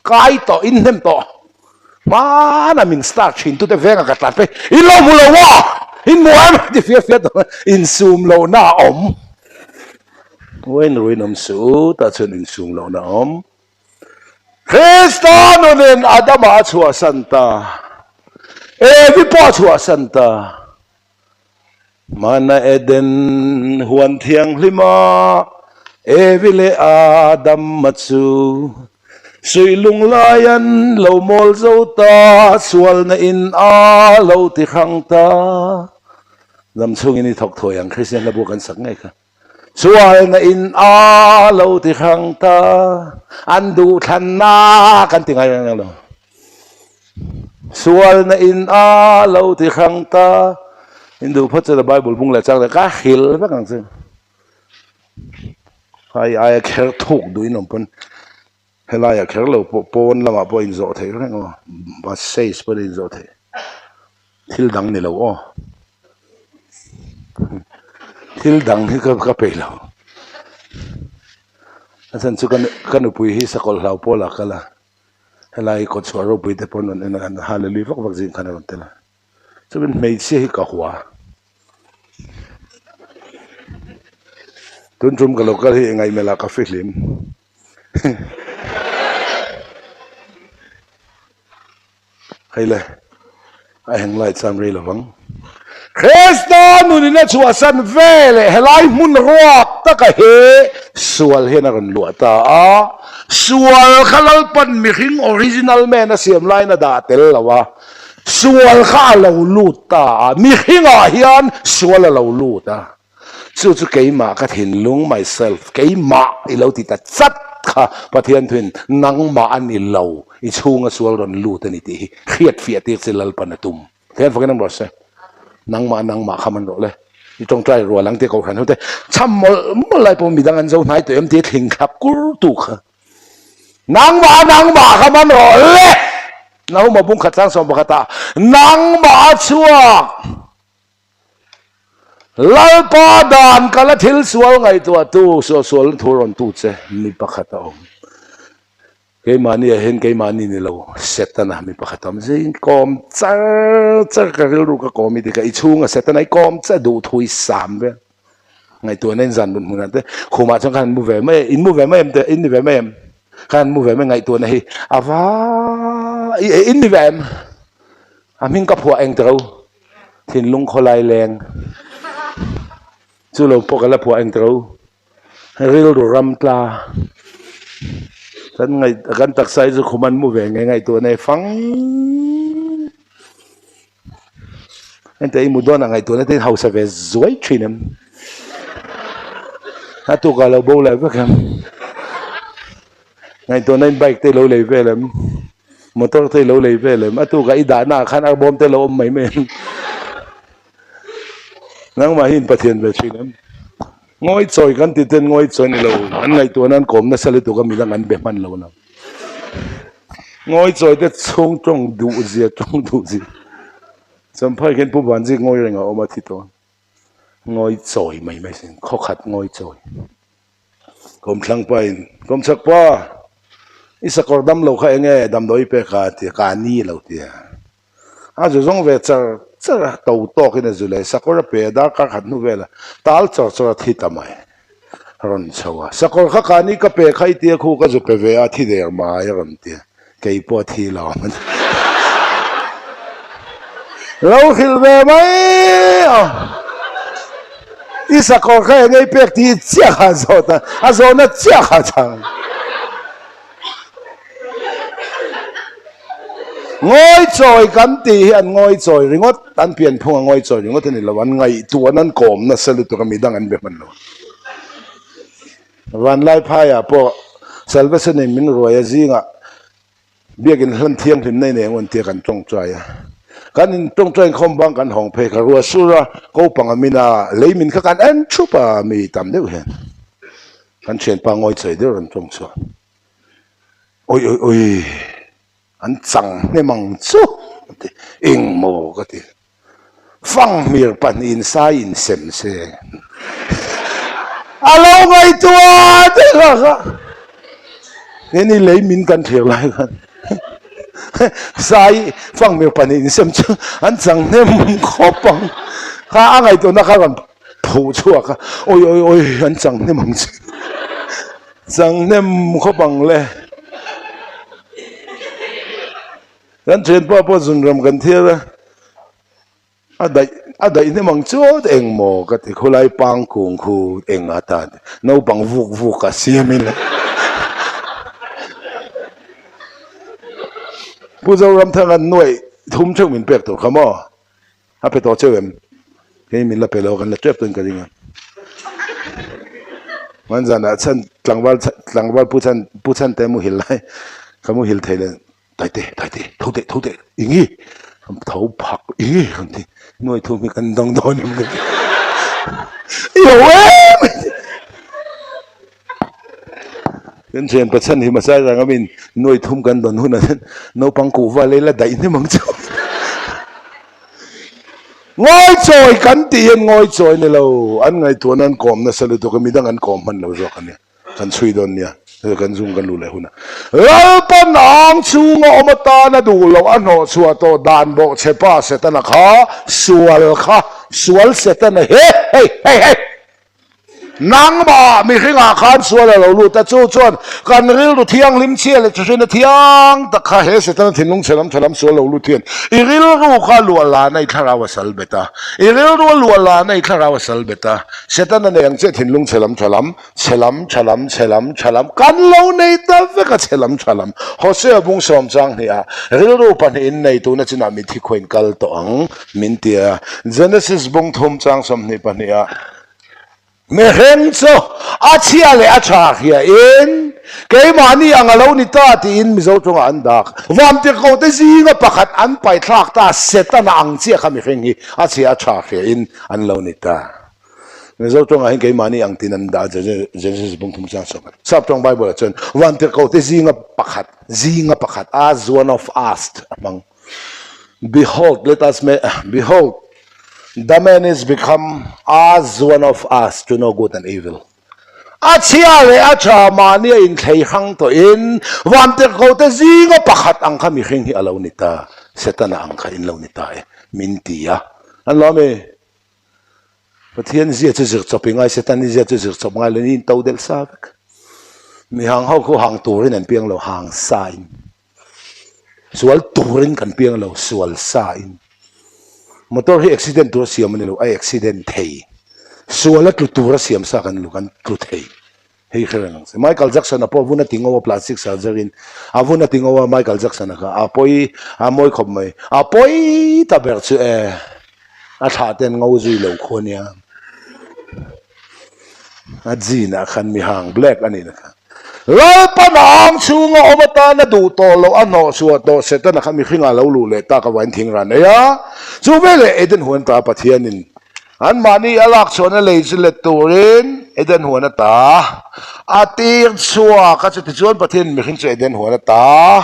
ไกลต่ออินเทมต่อมานะมินสตาร์ชินตุเตเวงกับตัดไปอินโลมุลวะอินมัวมันที่เฟียเฟียตัวอินซูมโลน่าอมเว้นรุ่ยน้ำสูตัดส่วนอินซูมโลน่าอมคริสตานนนอาดามาชัวสันตาวิปชัวสันตามานาเอเดนหวนเทียงลิมาวิเลอาดัมมัตสูสุยลุงลายันเหลามอลเจ้าตาสวลในอินอาเหลาติขังตาลำช่วงนี้ถกถอยอย่างคริสเตียนระบุกันสักไงครับสวลในอินอาเหลาติขังตาอันดูทันนากันติงไงอย่างนั้นสวลในอินอาเหลาติขังตาอินดูพระเจ้าไบเบิลบุ้งเลยจังเลยก็หิลบ้างสิไอ้แค่ถูกดูอินนเป็นเฮลายแค่เราปนละมาปอินโซเทก็ได้ก็มาเซสปอินโซเททิลดังนี่เราอ๋อ thil dang hi ka pe lo asan chu kan upui hi sakol hlau pola kala helai ko chwaro pui te pon an hallelujah vak vak jin khana ron tela chuben mei che hi ka hua tun trum ka lokal hi ngai mela ka filim hay là ai hàng lại sam ri lovang Krista nunina chua san vele helai mun rock ta ka he sual he na ron luata a sual khalal pan mi hing original man a siam lai na da tel lawa sual kha lo luta mi hing a hian sual lo luta chu chu keima ka thin lung myself keima I lo ti ta chat kha pathian thun nang ma an I lo I chunga sual ron luta ni ti khiat fiat ti selal panatum thian fakin am rose nang ma khaman ro le I tong trai ro lang te ko khan hote cham mol lai po midang an zo nai to em te thing khap kur tu kha nang ma khaman ro le nau ma bung khat sang som bakata nang ma chua lal pa dan kala thil sual ngai tu so sual thuron tu che mi pakhata om ke mani hen ke mani ni lo setana mi pakhatam zin kom char ka ril ru ka komi de ka I chunga setana I kom cha du thui sam ve ngai tu nen zan mun mun te khuma chang kan mu ve me in mu ve me em te in ni ve me em kan mu ve me ngai tu na hi ava in ni ve em amin ka phua eng tro thin lung kholai leng chu lo pokala phua eng tro ril ru ram tla tan ngai kan tak sai zu khuman mu ve ngai tu nei phang ente I mu don ngai tu na te house of zoi thrinem atu ka lo bo la va kam ngai tu nei bike te lo le velem motor te lo le velem atu ka I da na khan ar bom te lo mai men nang ma hin pathian ve thrinem ngoi choi kan ti ten ngoi choi ni lo an ngai tu nan kom na sali tu ka milang an be man lo na ngoi choi te chung du zia sam phai ken pu ban ji ngoi renga oma thi to ngoi choi mai sin kho khat ngoi choi kom thlang pa in kom chak pa isakor dam lo kha enge dam doi pe kha ti ka ni lo ti a zo zong ve char to to kin zule sakor pe da ka khat nu vela tal chor thi tamai ron chawa sakor kha ka ni ka pe khai ti khu ka zu pe ve a thi der ma ya ron ti kei po thi lo man lo khil ve mai isakor kha ngai pe ti chia kha zo ta a zo na chia kha chang ngoi choi kan ti an ngoi choi ringot tan pian phunga ngoi choi ringot ni lawan ngai tu anan kom na salu tu kami dang an be man lo wan lai phaya po salvation in min roya zinga biagin hlan thiam hlim nei ne ngon ti kan tong chai kan in tong chai khom bang kan hong phe ka ruwa sura ko pangamina leimin kha kan an chupa mi tam deu hen kan chen pa ngoi choi de ron tong chwa oi an chang ne mang chu ing mo ka ti phang mir pan in sa in sem se alo ngai tua te la ni lấy min kan thiau lai kan sai phang mir pan in sem chu an chang ne kho pang kha ngai tu na kha kan phu chua ka oi an chang ne mang chu chang ne kho pang le kan chen pa po zun ram kan thia adai ne mang chot eng mo ka ti khulai pang kung khu eng ata no bang vuk ka siamin pu zo ram thang an noi thum chuk min pek to khamo a pe to chewem ke min la pe lo kan la trep ton ka ringa man zana chan tlangwal pu chan te mu hilai kamu hil thailen taite thode ingi thau phak ingi kanti noi thu mi kan dong don mi yo kan chen pachan hi masai rang amin noi thum kan don huna no pang ku va le la dai ne mang chu ngồi chơi cắn tiền ngồi chơi này lâu anh ngày tuần anh còm nó sẽ được cái mình đang ăn còm hơn lâu rồi cái này kan suy đoán nha rồi kan zoom kan lule huna lal pan ang chu ngo ma ta na du lo an ho chua to dan bo che pa se ta na kha sual se ta na he nang ba mi ringa khan sual lo lu ta chu chuan kan ril ru thiang lim chia le chu na thiang ta kha he se ta thin lung chelam sual lo lu thian I ril ru kha lu la nei thara wa sal beta I ril ru lu la nei thara wa sal beta se ta na ne ang che thin lung chelam kan lo nei ta ve ka chelam ho se bung som chang ni a ril ru pan in nei tu na china mi thi khoin kal to ang min tia Genesis bung thum chang som ni pan ya me heng cho a chia le a cha hia in ke mani ang alo ni ta ti in mi zo chong an dak vam te ko te zinga pakhat an pai thak ta seta na ang chia kha mi heng hi a chia cha hia in an lo ni ta mi zo chong a ke mani ang tin an da Genesis bung thum chang som sap chong Bible chen vam te ko te zinga pakhat as one of us among behold the man is become as one of us to know good and evil. Achia le acha mani in thei hang to in wan te ko te zinga pakhat ang kami hing hi alo nita setana ang kha in lo nita mintia an lo me pathian zia che zir chopingai setani zia che zir chop ngai le in to del savak mi hang ho ko hang turin an piang lo hang sain sual turin kan piang lo sual sain motor hi accident tur siam ni lo ai accident thei suala tutura siam sa kan lukan tu thei hei kherang Michael Jackson apo vuna tingowa plastic surgery avuna tingowa Michael Jackson ka apoi amoi khom mai apoi ta ber chu a tha ten ngau zui lo khonia a jina khan mi hang black ani na lal panang chunga omata na du to lo ano suwa to seta na kami khinga lo lu le ta ka wan thing ran ya chu vele eden huan ta pathianin an mani alak chona leizle turin eden huan ta atir chua ka chu chuan pathian mi khin chu eden huan ta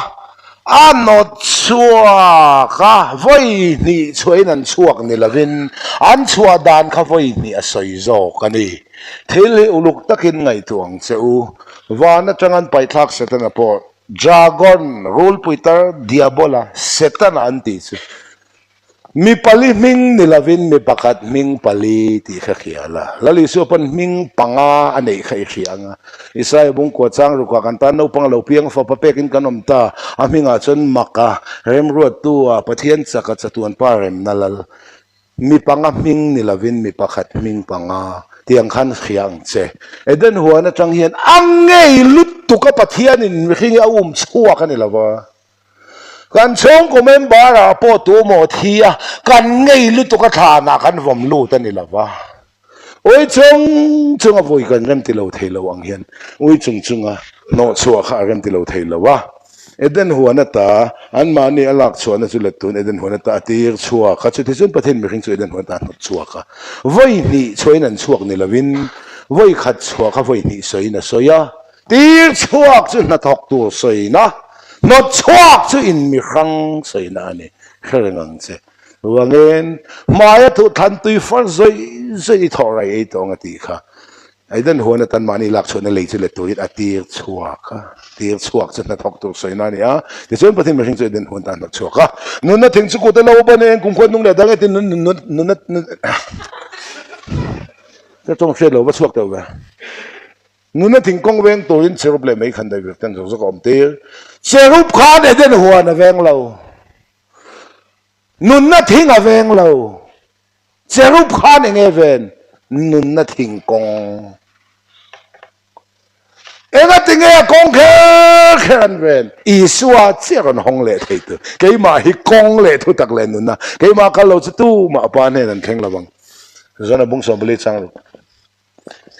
ano chua ka voi ni chuainan chuak ni lavin an chua dan kha voi ni asoi zo kani thil uluk takin ngai tuang cheu vana changan paithak setana po dragon rule puiter diabola setana anti chu mi pali ming nilavin mi pakat ming pali ti khakhiala lali su pan ming panga anei khai khianga isai bung ko chang ru ka kan tan no pang lo piang fa papekin kanom ta aminga chon maka rem ruat tu pathian chaka chatuan parem nalal mi panga ming nilavin mi pakat ming panga tiang khan khiang che eden huana chang hian angei lut tu ka pathian in khingi chua kan ilawa kan chong ko membara po tu mo thia kan ngei lut tu ka thana kan vom lu tan ilawa oi chung a voi kan rem ti lo thelo ang hian oi chung a no chua kha rem ti lo thelo eden huana ta an mani alak chuana chulatun eden huana ta tir chua kha chu thizun pathin mi khing chu eden huana ta chua kha voi ni choinan chuak ni lovin voi khat chua kha voi ni soina soya tir chuak chu na thok tu soina no chuak chu in mi khang soina ni kherengang che wangen maya thu than tui far zoi thorai ei tong ati kha aidan huana tan mani lak chona lei chu le tu it atir chuak tir chuak chu na thok tu soina ni a ti chon pathin mi khing chu eden huan tan chuak ka nun na thing chu ko te lo ba ne kung khon nung le dang tin nun ta tong she lo ba chuak ta ba nun na thing kong weng to in cherup le mai khan dai ber tan zo kom te cherup khan eden huan a veng lo nun na thing a veng lo cherup khan eng even nun na thing kong ega tinge kong khan ven iswa cheron hong le thei tu ke ma hi kong le thu tak le nun na ke ma ka lo chu ma pa ne nan kheng lawang zona bung som bele chang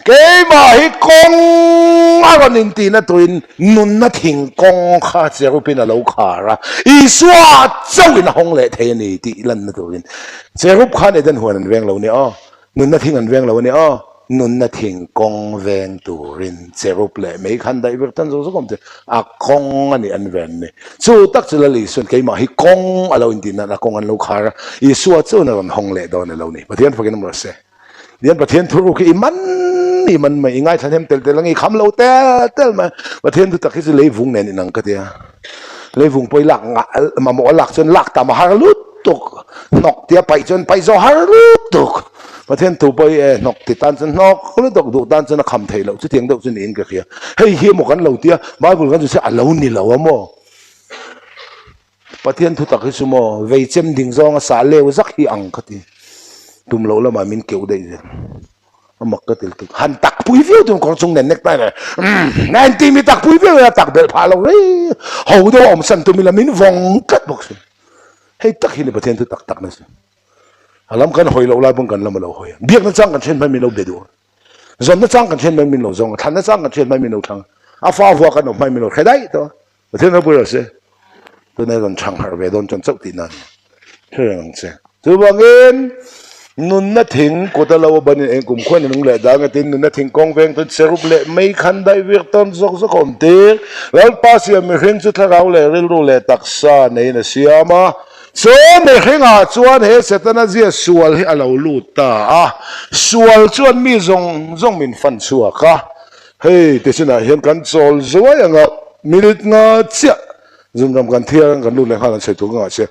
ke ma hi kong aron in ti na tuin nun na thing kong kha cherupin a lo khara iswa chawin hong le thei ni ti lan na tuin cherup khan eden huan an veng lo ni a nun na thing an veng lo ni a nun na thing kong veng turin cherup le mấy khăn đại việc tan zo kom te a kong ani an ven ni chu tak chu la li sun ke ma hi kong alo in tin na kong an lo khar I suat chu na ron hong le do na lo ni pathian fakin mo se dian pathian thuru ki iman mai ingai thanem tel tel ngi kham lo tel ma pathian tu tak hi le vung nen inang ka tia le vung poi lak ma mo lak chon lak ta ma har lut tuk nok tia pai chon pai zo har lut tuk pathian tu poi nok ti tan chon nok lu tuk du tan chon kham thei lo chu tiang do chu ni in ka khia hei hi mo kan lo tia bible kan chu se alo ni lo mo pathian thu tak hi chu mo vei chem ding zong sa leu zak hi ang ka ti tum lo la ma min keu dei amak ka til tuk han tak pui viu tum kong chung nen nek ta na nan ti mi tak pui viu ya tak bel pha lo re ho do om san tu mi la min vong kat bok se hei tak hi ni pathian tu tak tak na se alam kan hoi lo la bung kan lam lo hoi biak na chang kan chen mai mi lo be do zon na chang kan chen mai mi lo zong than na chang kan chen mai mi lo thang a fa vua kan mai mi lo khadai to pathian na bu ra se tu na ron chang har ve don chon chok ti nan thang se tu bangin nun na thing ko ta lo ban en kum khon nung le da nga tin nun na thing kong veng tu serup le mai khan dai việc ton zok zok om te lal pa sia me hring chu tharau le ril ru le taksa nei na siama so me hringa chuan he setana zia sual hi alo lu ta a sual chuan mi zong min fan chua ka hey te sina hian kan chol zuai anga minute nga chia zum ram kan thiang kan lu le khan se tu nga che